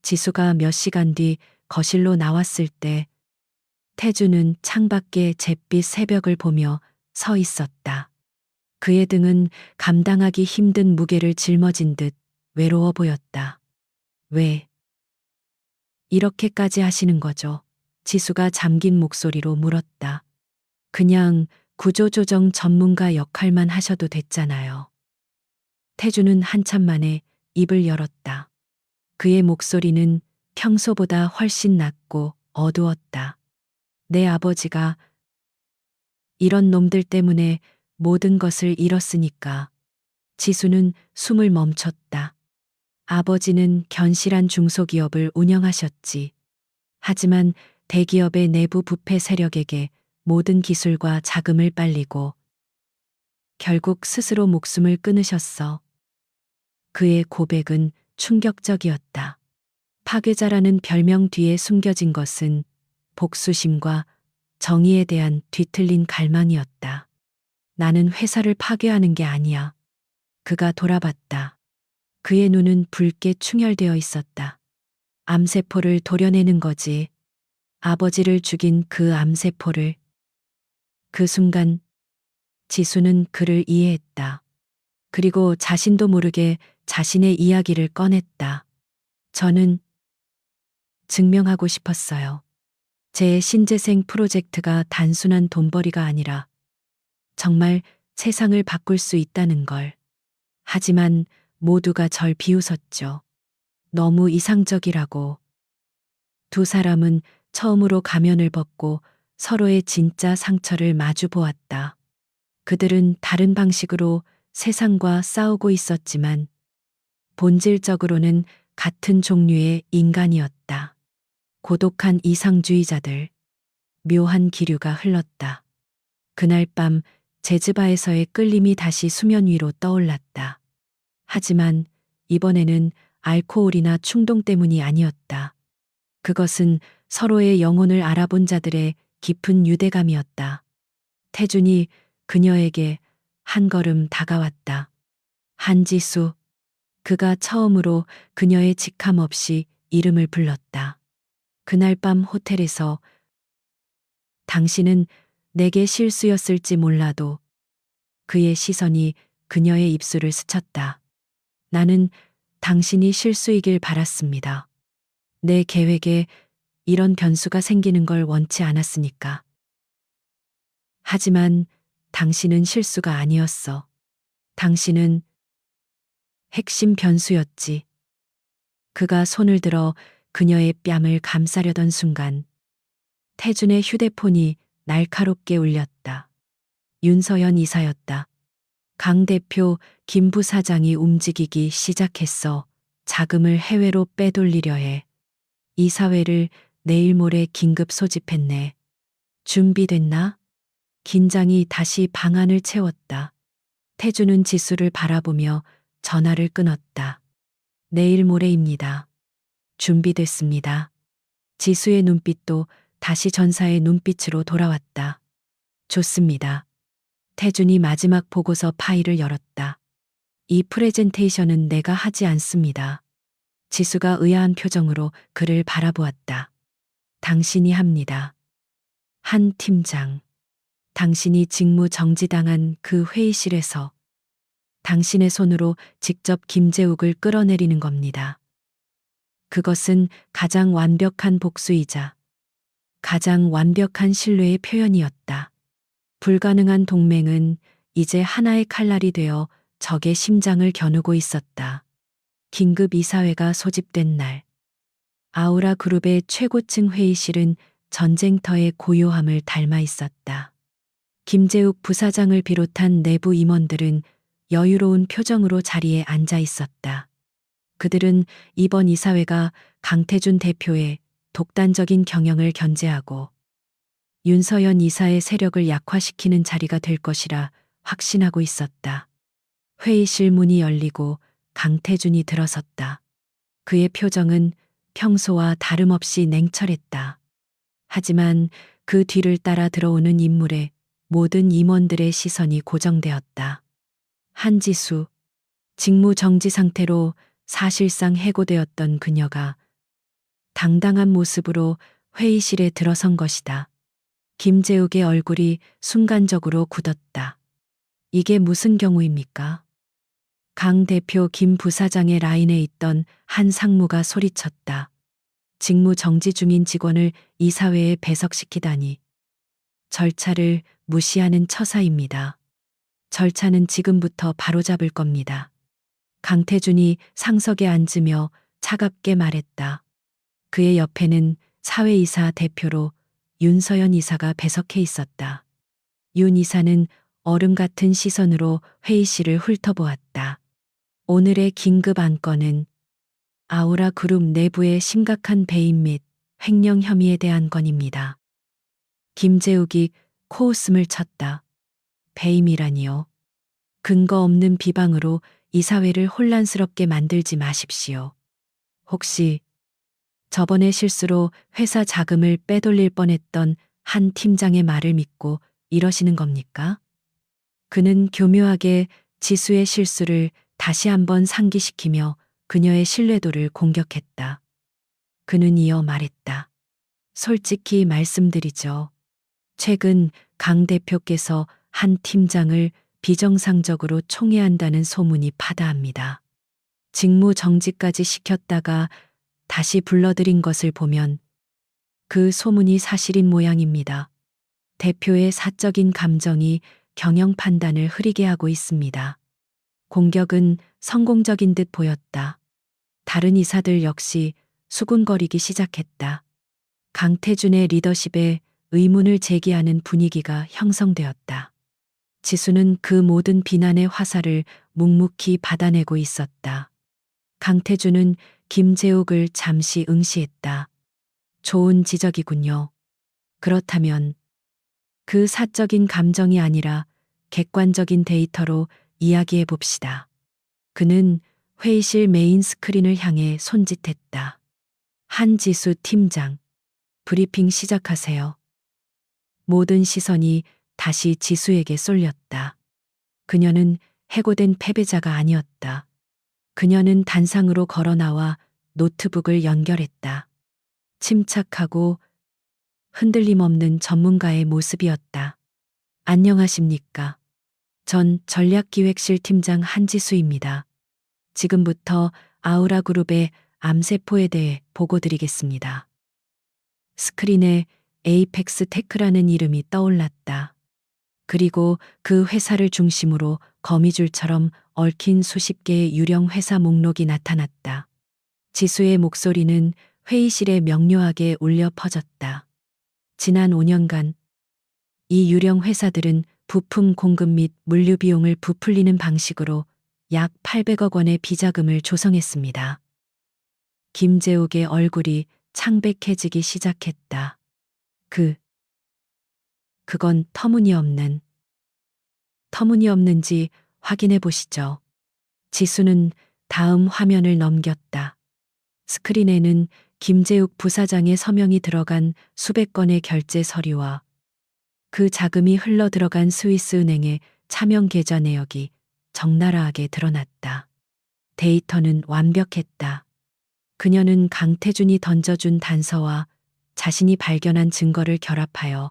지수가 몇 시간 뒤 거실로 나왔을 때 태주는 창밖의 잿빛 새벽을 보며 서 있었다. 그의 등은 감당하기 힘든 무게를 짊어진 듯 외로워 보였다. 왜 이렇게까지 하시는 거죠? 지수가 잠긴 목소리로 물었다. 그냥 구조조정 전문가 역할만 하셔도 됐잖아요. 태주는 한참 만에 입을 열었다. 그의 목소리는 평소보다 훨씬 낮고 어두웠다. 내 아버지가 이런 놈들 때문에 모든 것을 잃었으니까. 지수는 숨을 멈췄다. 아버지는 견실한 중소기업을 운영하셨지. 하지만 대기업의 내부 부패 세력에게 모든 기술과 자금을 빨리고 결국 스스로 목숨을 끊으셨어. 그의 고백은 충격적이었다. 파괴자라는 별명 뒤에 숨겨진 것은 복수심과 정의에 대한 뒤틀린 갈망이었다. 나는 회사를 파괴하는 게 아니야. 그가 돌아봤다. 그의 눈은 붉게 충혈되어 있었다. 암세포를 도려내는 거지. 아버지를 죽인 그 암세포를. 그 순간 지수는 그를 이해했다. 그리고 자신도 모르게 자신의 이야기를 꺼냈다. 저는 증명하고 싶었어요. 제 신재생 프로젝트가 단순한 돈벌이가 아니라 정말 세상을 바꿀 수 있다는 걸. 하지만 모두가 절 비웃었죠. 너무 이상적이라고. 두 사람은 처음으로 가면을 벗고 서로의 진짜 상처를 마주 보았다. 그들은 다른 방식으로 세상과 싸우고 있었지만 본질적으로는 같은 종류의 인간이었다. 고독한 이상주의자들. 묘한 기류가 흘렀다. 그날 밤 제즈바에서의 끌림이 다시 수면 위로 떠올랐다. 하지만 이번에는 알코올이나 충동 때문이 아니었다. 그것은 서로의 영혼을 알아본 자들의 깊은 유대감이었다. 태준이 그녀에게 한 걸음 다가왔다. 한지수. 그가 처음으로 그녀의 직함 없이 이름을 불렀다. 그날 밤 호텔에서 당신은 내게 실수였을지 몰라도 그의 시선이 그녀의 입술을 스쳤다. 나는 당신이 실수이길 바랐습니다. 내 계획에 이런 변수가 생기는 걸 원치 않았으니까. 하지만 당신은 실수가 아니었어. 당신은 핵심 변수였지. 그가 손을 들어 그녀의 뺨을 감싸려던 순간 태준의 휴대폰이 날카롭게 울렸다. 윤서연 이사였다. 강 대표, 김 부사장이 움직이기 시작했어. 자금을 해외로 빼돌리려 해. 이사회를 내일 모레 긴급 소집했네. 준비됐나? 긴장이 다시 방안을 채웠다. 태주는 지수를 바라보며 전화를 끊었다. 내일 모레입니다. 준비됐습니다. 지수의 눈빛도 다시 전사의 눈빛으로 돌아왔다. 좋습니다. 태준이 마지막 보고서 파일을 열었다. 이 프레젠테이션은 내가 하지 않습니다. 지수가 의아한 표정으로 그를 바라보았다. 당신이 합니다. 한 팀장. 당신이 직무 정지당한 그 회의실에서 당신의 손으로 직접 김재욱을 끌어내리는 겁니다. 그것은 가장 완벽한 복수이자 가장 완벽한 신뢰의 표현이었다. 불가능한 동맹은 이제 하나의 칼날이 되어 적의 심장을 겨누고 있었다. 긴급 이사회가 소집된 날. 아우라 그룹의 최고층 회의실은 전쟁터의 고요함을 닮아 있었다. 김재욱 부사장을 비롯한 내부 임원들은 여유로운 표정으로 자리에 앉아 있었다. 그들은 이번 이사회가 강태준 대표의 독단적인 경영을 견제하고 윤서연 이사의 세력을 약화시키는 자리가 될 것이라 확신하고 있었다. 회의실 문이 열리고 강태준이 들어섰다. 그의 표정은 평소와 다름없이 냉철했다. 하지만 그 뒤를 따라 들어오는 인물에 모든 임원들의 시선이 고정되었다. 한지수. 직무 정지 상태로 사실상 해고되었던 그녀가 당당한 모습으로 회의실에 들어선 것이다. 김재욱의 얼굴이 순간적으로 굳었다. 이게 무슨 경우입니까? 강 대표 김 부사장의 라인에 있던 한 상무가 소리쳤다. 직무 정지 중인 직원을 이사회에 배석시키다니. 절차를 무시하는 처사입니다. 절차는 지금부터 바로잡을 겁니다. 강태준이 상석에 앉으며 차갑게 말했다. 그의 옆에는 사회이사 대표로 윤서연 이사가 배석해 있었다. 윤 이사는 얼음 같은 시선으로 회의실을 훑어보았다. 오늘의 긴급 안건은 아우라 그룹 내부의 심각한 배임 및 횡령 혐의에 대한 건입니다. 김재욱이 코웃음을 쳤다. 배임이라니요. 근거 없는 비방으로 이사회를 혼란스럽게 만들지 마십시오. 혹시 저번에 실수로 회사 자금을 빼돌릴 뻔했던 한 팀장의 말을 믿고 이러시는 겁니까? 그는 교묘하게 지수의 실수를 다시 한번 상기시키며 그녀의 신뢰도를 공격했다. 그는 이어 말했다. 솔직히 말씀드리죠. 최근 강 대표께서 한 팀장을 비정상적으로 총애한다는 소문이 파다합니다. 직무 정지까지 시켰다가 다시 불러들인 것을 보면 그 소문이 사실인 모양입니다. 대표의 사적인 감정이 경영 판단을 흐리게 하고 있습니다. 공격은 성공적인 듯 보였다. 다른 이사들 역시 수군거리기 시작했다. 강태준의 리더십에 의문을 제기하는 분위기가 형성되었다. 지수는 그 모든 비난의 화살을 묵묵히 받아내고 있었다. 강태준은 김재욱을 잠시 응시했다. 좋은 지적이군요. 그렇다면 그 사적인 감정이 아니라 객관적인 데이터로 이야기해 봅시다. 그는 회의실 메인 스크린을 향해 손짓했다. 한지수 팀장, 브리핑 시작하세요. 모든 시선이 다시 지수에게 쏠렸다. 그녀는 해고된 패배자가 아니었다. 그녀는 단상으로 걸어 나와 노트북을 연결했다. 침착하고 흔들림 없는 전문가의 모습이었다. 안녕하십니까. 전 전략기획실 팀장 한지수입니다. 지금부터 아우라 그룹의 암세포에 대해 보고드리겠습니다. 스크린에 에이펙스 테크라는 이름이 떠올랐다. 그리고 그 회사를 중심으로 거미줄처럼 얽힌 수십 개의 유령 회사 목록이 나타났다. 지수의 목소리는 회의실에 명료하게 울려 퍼졌다. 지난 5년간 이 유령 회사들은 부품 공급 및 물류 비용을 부풀리는 방식으로 약 800억 원의 비자금을 조성했습니다. 김재욱의 얼굴이 창백해지기 시작했다. 그건 터무니없는지 확인해 보시죠. 지수는 다음 화면을 넘겼다. 스크린에는 김재욱 부사장의 서명이 들어간 수백 건의 결제 서류와 그 자금이 흘러 들어간 스위스 은행의 차명 계좌 내역이 적나라하게 드러났다. 데이터는 완벽했다. 그녀는 강태준이 던져준 단서와 자신이 발견한 증거를 결합하여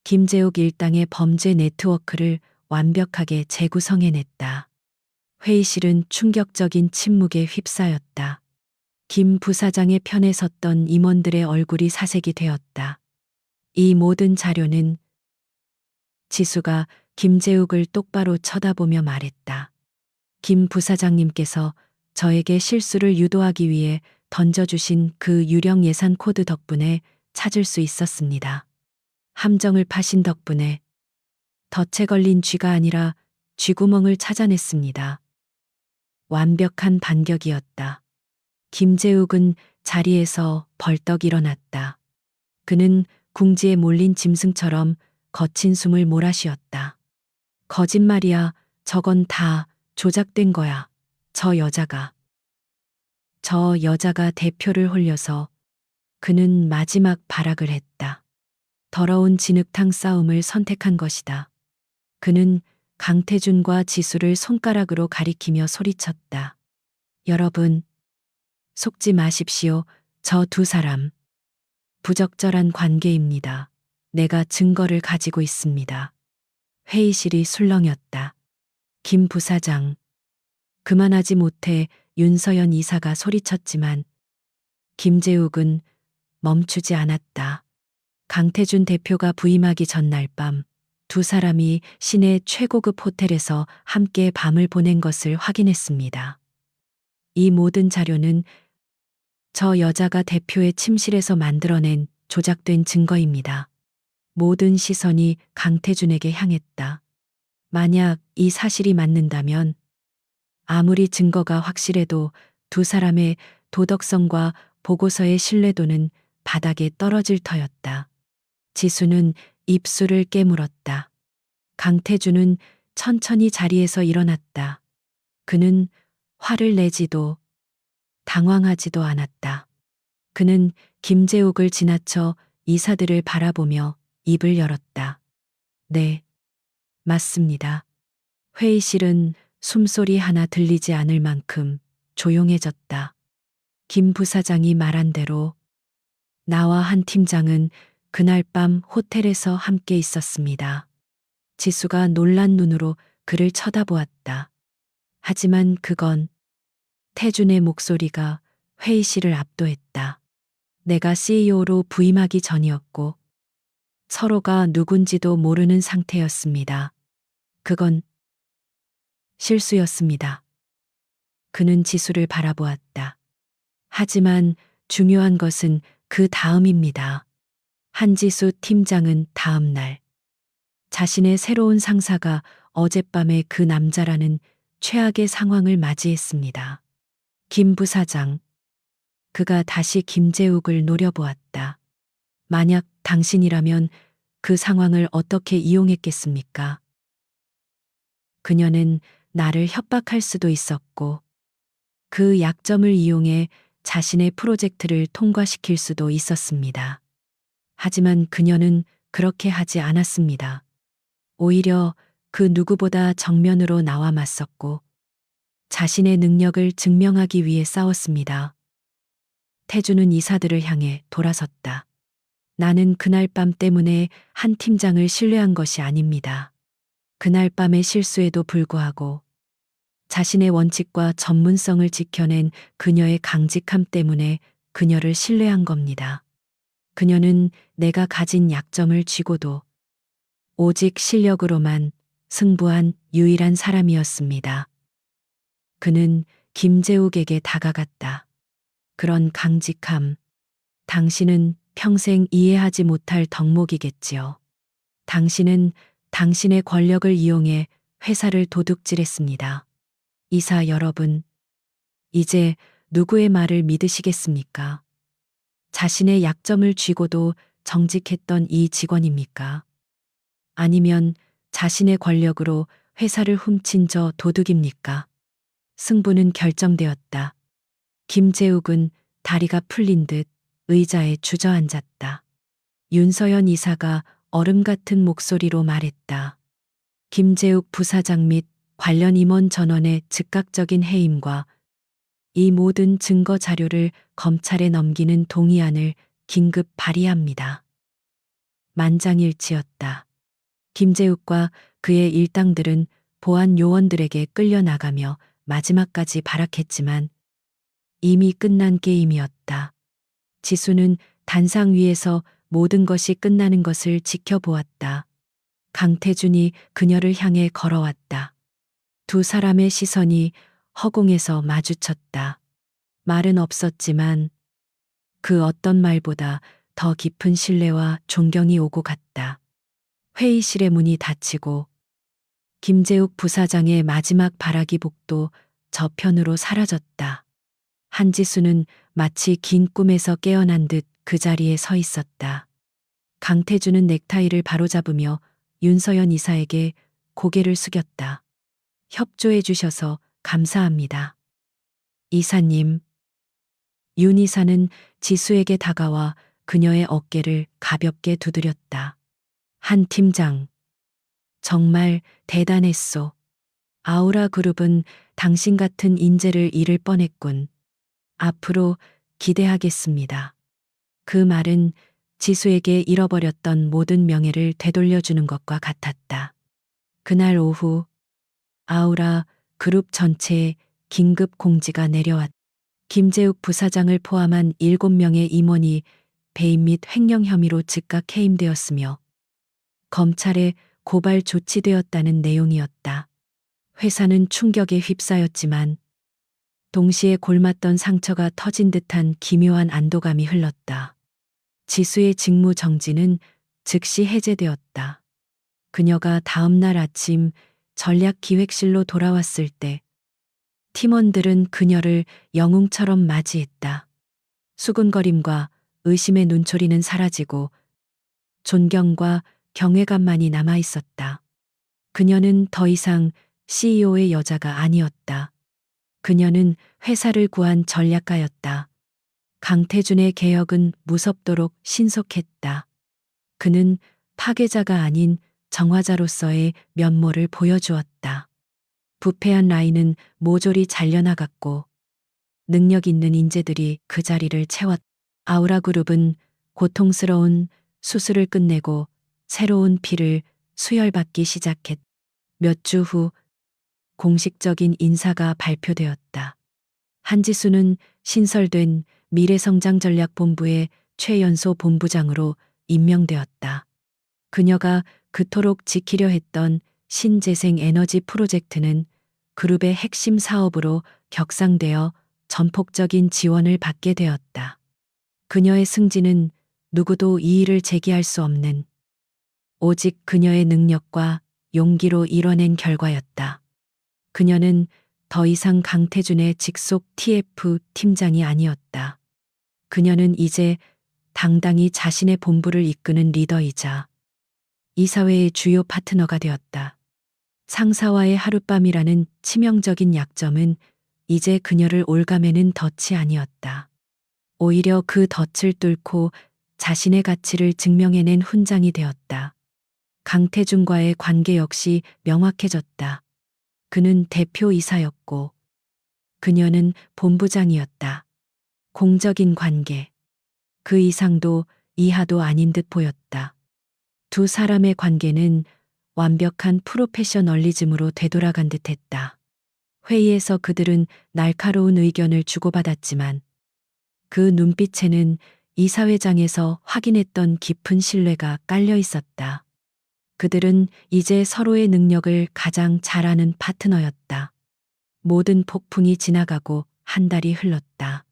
김재욱 일당의 범죄 네트워크를 완벽하게 재구성해냈다. 회의실은 충격적인 침묵에 휩싸였다. 김 부사장의 편에 섰던 임원들의 얼굴이 사색이 되었다. 이 모든 자료는 지수가 김재욱을 똑바로 쳐다보며 말했다. 김 부사장님께서 저에게 실수를 유도하기 위해 던져주신 그 유령 예산 코드 덕분에 찾을 수 있었습니다. 함정을 파신 덕분에 덫에 걸린 쥐가 아니라 쥐구멍을 찾아냈습니다. 완벽한 반격이었다. 김재욱은 자리에서 벌떡 일어났다. 그는 궁지에 몰린 짐승처럼 거친 숨을 몰아쉬었다. 거짓말이야. 저건 다 조작된 거야. 저 여자가 대표를 홀려서 그는 마지막 발악을 했다. 더러운 진흙탕 싸움을 선택한 것이다. 그는 강태준과 지수를 손가락으로 가리키며 소리쳤다. 여러분, 속지 마십시오. 저 두 사람. 부적절한 관계입니다. 내가 증거를 가지고 있습니다. 회의실이 술렁였다. 김 부사장. 그만하지 못해 윤서연 이사가 소리쳤지만 김재욱은 멈추지 않았다. 강태준 대표가 부임하기 전날 밤 두 사람이 시내 최고급 호텔에서 함께 밤을 보낸 것을 확인했습니다. 이 모든 자료는 저 여자가 대표의 침실에서 만들어낸 조작된 증거입니다. 모든 시선이 강태준에게 향했다. 만약 이 사실이 맞는다면 아무리 증거가 확실해도 두 사람의 도덕성과 보고서의 신뢰도는 바닥에 떨어질 터였다. 지수는 입술을 깨물었다. 강태준은 천천히 자리에서 일어났다. 그는 화를 내지도 당황하지도 않았다. 그는 김재욱을 지나쳐 이사들을 바라보며 입을 열었다. 네, 맞습니다. 회의실은 숨소리 하나 들리지 않을 만큼 조용해졌다. 김 부사장이 말한 대로 나와 한 팀장은 그날 밤 호텔에서 함께 있었습니다. 지수가 놀란 눈으로 그를 쳐다보았다. 하지만 그건 태준의 목소리가 회의실을 압도했다. 내가 CEO로 부임하기 전이었고 서로가 누군지도 모르는 상태였습니다. 그건 실수였습니다. 그는 지수를 바라보았다. 하지만 중요한 것은 그 다음입니다. 한지수 팀장은 다음 날 자신의 새로운 상사가 어젯밤에 그 남자라는 최악의 상황을 맞이했습니다. 김 부사장. 그가 다시 김재욱을 노려보았다. 만약 당신이라면 그 상황을 어떻게 이용했겠습니까? 그녀는 나를 협박할 수도 있었고 그 약점을 이용해 자신의 프로젝트를 통과시킬 수도 있었습니다. 하지만 그녀는 그렇게 하지 않았습니다. 오히려 그 누구보다 정면으로 나와 맞섰고 자신의 능력을 증명하기 위해 싸웠습니다. 태주는 이사들을 향해 돌아섰다. 나는 그날 밤 때문에 한 팀장을 신뢰한 것이 아닙니다. 그날 밤의 실수에도 불구하고 자신의 원칙과 전문성을 지켜낸 그녀의 강직함 때문에 그녀를 신뢰한 겁니다. 그녀는 내가 가진 약점을 쥐고도 오직 실력으로만 승부한 유일한 사람이었습니다. 그는 김재욱에게 다가갔다. 그런 강직함, 당신은 평생 이해하지 못할 덕목이겠지요. 당신은 당신의 권력을 이용해 회사를 도둑질했습니다. 이사 여러분, 이제 누구의 말을 믿으시겠습니까? 자신의 약점을 쥐고도 정직했던 이 직원입니까? 아니면 자신의 권력으로 회사를 훔친 저 도둑입니까? 승부는 결정되었다. 김재욱은 다리가 풀린 듯 의자에 주저앉았다. 윤서연 이사가 얼음 같은 목소리로 말했다. 김재욱 부사장 및 관련 임원 전원의 즉각적인 해임과 이 모든 증거 자료를 검찰에 넘기는 동의안을 긴급 발의합니다. 만장일치였다. 김재욱과 그의 일당들은 보안 요원들에게 끌려나가며 마지막까지 발악했지만 이미 끝난 게임이었다. 지수는 단상 위에서 모든 것이 끝나는 것을 지켜보았다. 강태준이 그녀를 향해 걸어왔다. 두 사람의 시선이 허공에서 마주쳤다. 말은 없었지만 그 어떤 말보다 더 깊은 신뢰와 존경이 오고 갔다. 회의실의 문이 닫히고 김재욱 부사장의 마지막 바라기 복도 저편으로 사라졌다. 한지수는 마치 긴 꿈에서 깨어난 듯 그 자리에 서 있었다. 강태준은 넥타이를 바로잡으며 윤서연 이사에게 고개를 숙였다. 협조해 주셔서 감사합니다. 이사님. 윤 이사는 지수에게 다가와 그녀의 어깨를 가볍게 두드렸다. 한 팀장. 정말 대단했소. 아우라 그룹은 당신 같은 인재를 잃을 뻔했군. 앞으로 기대하겠습니다. 그 말은 지수에게 잃어버렸던 모든 명예를 되돌려주는 것과 같았다. 그날 오후 아우라 그룹 전체에 긴급 공지가 내려왔다. 김재욱 부사장을 포함한 7명의 임원이 배임 및 횡령 혐의로 즉각 해임되었으며 검찰에 고발 조치되었다는 내용이었다. 회사는 충격에 휩싸였지만 동시에 골맞던 상처가 터진 듯한 기묘한 안도감이 흘렀다. 지수의 직무 정지는 즉시 해제되었다. 그녀가 다음 날 아침 전략기획실로 돌아왔을 때 팀원들은 그녀를 영웅처럼 맞이했다. 수군거림과 의심의 눈초리는 사라지고 존경과 경외감만이 남아 있었다. 그녀는 더 이상 CEO의 여자가 아니었다. 그녀는 회사를 구한 전략가였다. 강태준의 개혁은 무섭도록 신속했다. 그는 파괴자가 아닌 정화자로서의 면모를 보여주었다. 부패한 라인은 모조리 잘려나갔고 능력 있는 인재들이 그 자리를 채웠다. 아우라그룹은 고통스러운 수술을 끝내고 새로운 피를 수혈받기 시작했다. 몇 주 후 공식적인 인사가 발표되었다. 한지수는 신설된 미래성장전략본부의 최연소 본부장으로 임명되었다. 그녀가 그토록 지키려 했던 신재생 에너지 프로젝트는 그룹의 핵심 사업으로 격상되어 전폭적인 지원을 받게 되었다. 그녀의 승진은 누구도 이의를 제기할 수 없는 오직 그녀의 능력과 용기로 이뤄낸 결과였다. 그녀는 더 이상 강태준의 직속 TF 팀장이 아니었다. 그녀는 이제 당당히 자신의 본부를 이끄는 리더이자 이사회의 주요 파트너가 되었다. 상사와의 하룻밤이라는 치명적인 약점은 이제 그녀를 올가매는 덫이 아니었다. 오히려 그 덫을 뚫고 자신의 가치를 증명해낸 훈장이 되었다. 강태준과의 관계 역시 명확해졌다. 그는 대표이사였고 그녀는 본부장이었다. 공적인 관계. 그 이상도 이하도 아닌 듯 보였다. 두 사람의 관계는 완벽한 프로페셔널리즘으로 되돌아간 듯했다. 회의에서 그들은 날카로운 의견을 주고받았지만 그 눈빛에는 이사회장에서 확인했던 깊은 신뢰가 깔려 있었다. 그들은 이제 서로의 능력을 가장 잘 아는 파트너였다. 모든 폭풍이 지나가고 한 달이 흘렀다.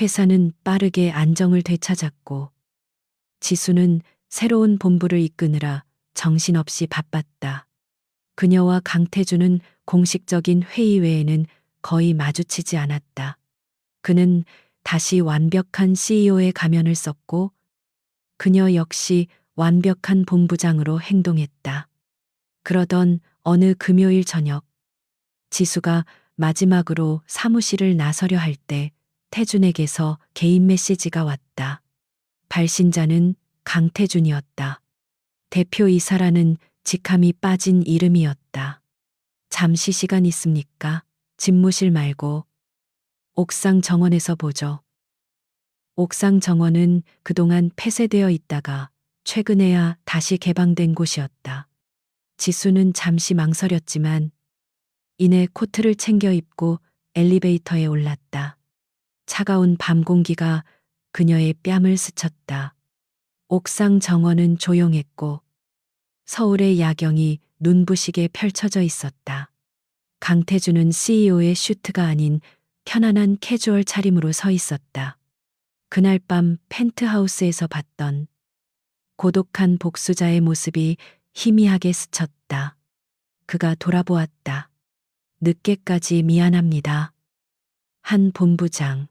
회사는 빠르게 안정을 되찾았고 지수는 새로운 본부를 이끄느라 정신없이 바빴다. 그녀와 강태준은 공식적인 회의 외에는 거의 마주치지 않았다. 그는 다시 완벽한 CEO의 가면을 썼고 그녀 역시 완벽한 본부장으로 행동했다. 그러던 어느 금요일 저녁 지수가 마지막으로 사무실을 나서려 할 때 태준에게서 개인 메시지가 왔다. 발신자는 강태준이었다. 대표이사라는 직함이 빠진 이름이었다. 잠시 시간 있습니까? 집무실 말고 옥상 정원에서 보죠. 옥상 정원은 그동안 폐쇄되어 있다가 최근에야 다시 개방된 곳이었다. 지수는 잠시 망설였지만 이내 코트를 챙겨 입고 엘리베이터에 올랐다. 차가운 밤 공기가 그녀의 뺨을 스쳤다. 옥상 정원은 조용했고 서울의 야경이 눈부시게 펼쳐져 있었다. 강태준은 CEO의 슈트가 아닌 편안한 캐주얼 차림으로 서 있었다. 그날 밤 펜트하우스에서 봤던 고독한 복수자의 모습이 희미하게 스쳤다. 그가 돌아보았다. 늦게까지 미안합니다. 한 본부장.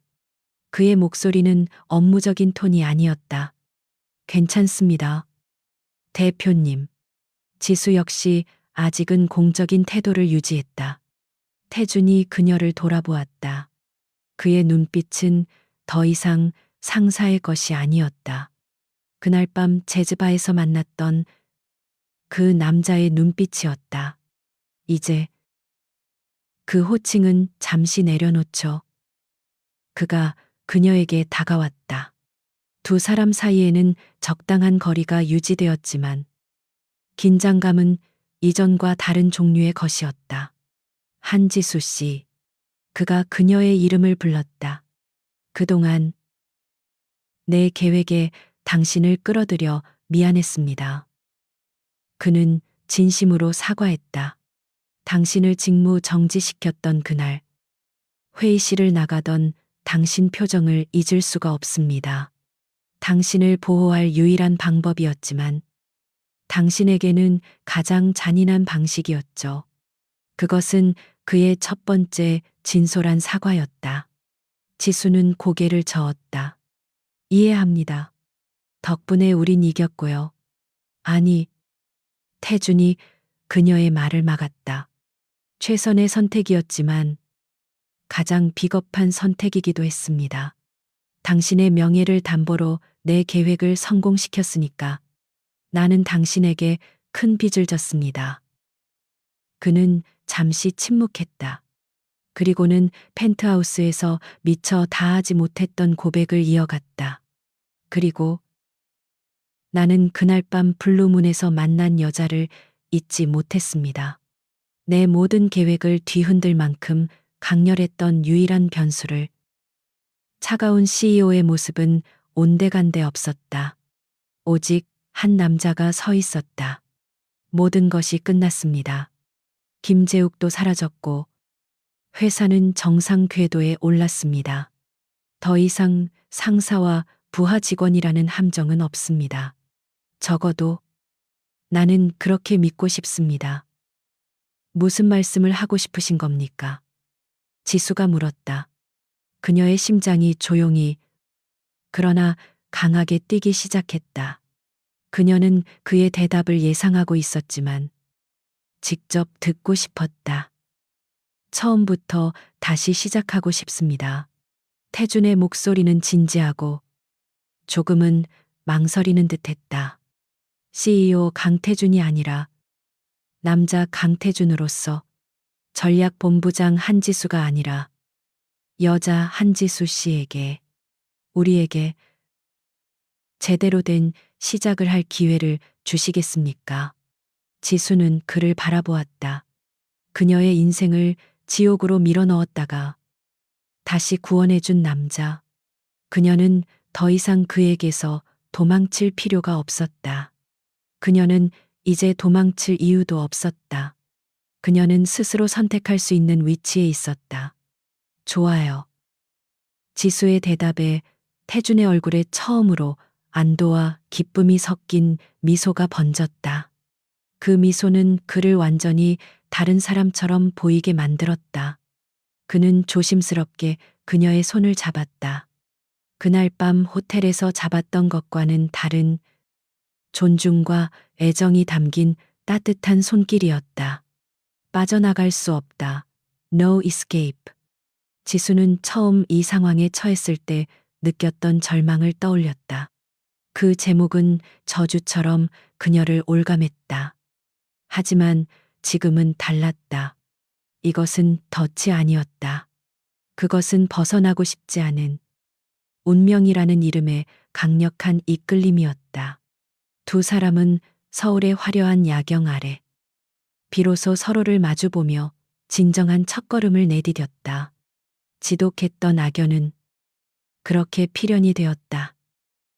그의 목소리는 업무적인 톤이 아니었다. 괜찮습니다. 대표님. 지수 역시 아직은 공적인 태도를 유지했다. 태준이 그녀를 돌아보았다. 그의 눈빛은 더 이상 상사의 것이 아니었다. 그날 밤 재즈바에서 만났던 그 남자의 눈빛이었다. 이제 그 호칭은 잠시 내려놓죠. 그가 그녀에게 다가왔다. 두 사람 사이에는 적당한 거리가 유지되었지만 긴장감은 이전과 다른 종류의 것이었다. 한지수 씨. 그가 그녀의 이름을 불렀다. 그동안 내 계획에 당신을 끌어들여 미안했습니다. 그는 진심으로 사과했다. 당신을 직무 정지시켰던 그날, 회의실을 나가던 당신 표정을 잊을 수가 없습니다. 당신을 보호할 유일한 방법이었지만, 당신에게는 가장 잔인한 방식이었죠. 그것은 그의 첫 번째 진솔한 사과였다. 지수는 고개를 저었다. 이해합니다. 덕분에 우린 이겼고요. 아니, 태준이 그녀의 말을 막았다. 최선의 선택이었지만 가장 비겁한 선택이기도 했습니다. 당신의 명예를 담보로 내 계획을 성공시켰으니까 나는 당신에게 큰 빚을 졌습니다. 그는 잠시 침묵했다. 그리고는 펜트하우스에서 미처 다하지 못했던 고백을 이어갔다. 그리고 나는 그날 밤 블루문에서 만난 여자를 잊지 못했습니다. 내 모든 계획을 뒤흔들 만큼 강렬했던 유일한 변수를. 차가운 CEO의 모습은 온데간데 없었다. 오직 한 남자가 서 있었다. 모든 것이 끝났습니다. 김재욱도 사라졌고 회사는 정상 궤도에 올랐습니다. 더 이상 상사와 부하 직원이라는 함정은 없습니다. 적어도 나는 그렇게 믿고 싶습니다. 무슨 말씀을 하고 싶으신 겁니까? 지수가 물었다. 그녀의 심장이 조용히 그러나 강하게 뛰기 시작했다. 그녀는 그의 대답을 예상하고 있었지만 직접 듣고 싶었다. 처음부터 다시 시작하고 싶습니다. 태준의 목소리는 진지하고 조금은 망설이는 듯했다. CEO 강태준이 아니라 남자 강태준으로서, 전략본부장 한지수가 아니라 여자 한지수 씨에게, 우리에게 제대로 된 시작을 할 기회를 주시겠습니까? 지수는 그를 바라보았다. 그녀의 인생을 지옥으로 밀어넣었다가 다시 구원해준 남자. 그녀는 더 이상 그에게서 도망칠 필요가 없었다. 그녀는 이제 도망칠 이유도 없었다. 그녀는 스스로 선택할 수 있는 위치에 있었다. 좋아요. 지수의 대답에 태준의 얼굴에 처음으로 안도와 기쁨이 섞인 미소가 번졌다. 그 미소는 그를 완전히 다른 사람처럼 보이게 만들었다. 그는 조심스럽게 그녀의 손을 잡았다. 그날 밤 호텔에서 잡았던 것과는 다른 존중과 애정이 담긴 따뜻한 손길이었다. 빠져나갈 수 없다. No escape. 지수는 처음 이 상황에 처했을 때 느꼈던 절망을 떠올렸다. 그 제목은 저주처럼 그녀를 올감했다. 하지만 지금은 달랐다. 이것은 덫이 아니었다. 그것은 벗어나고 싶지 않은 운명이라는 이름의 강력한 이끌림이었다. 두 사람은 서울의 화려한 야경 아래 비로소 서로를 마주보며 진정한 첫걸음을 내디뎠다. 지독했던 악연은 그렇게 필연이 되었다.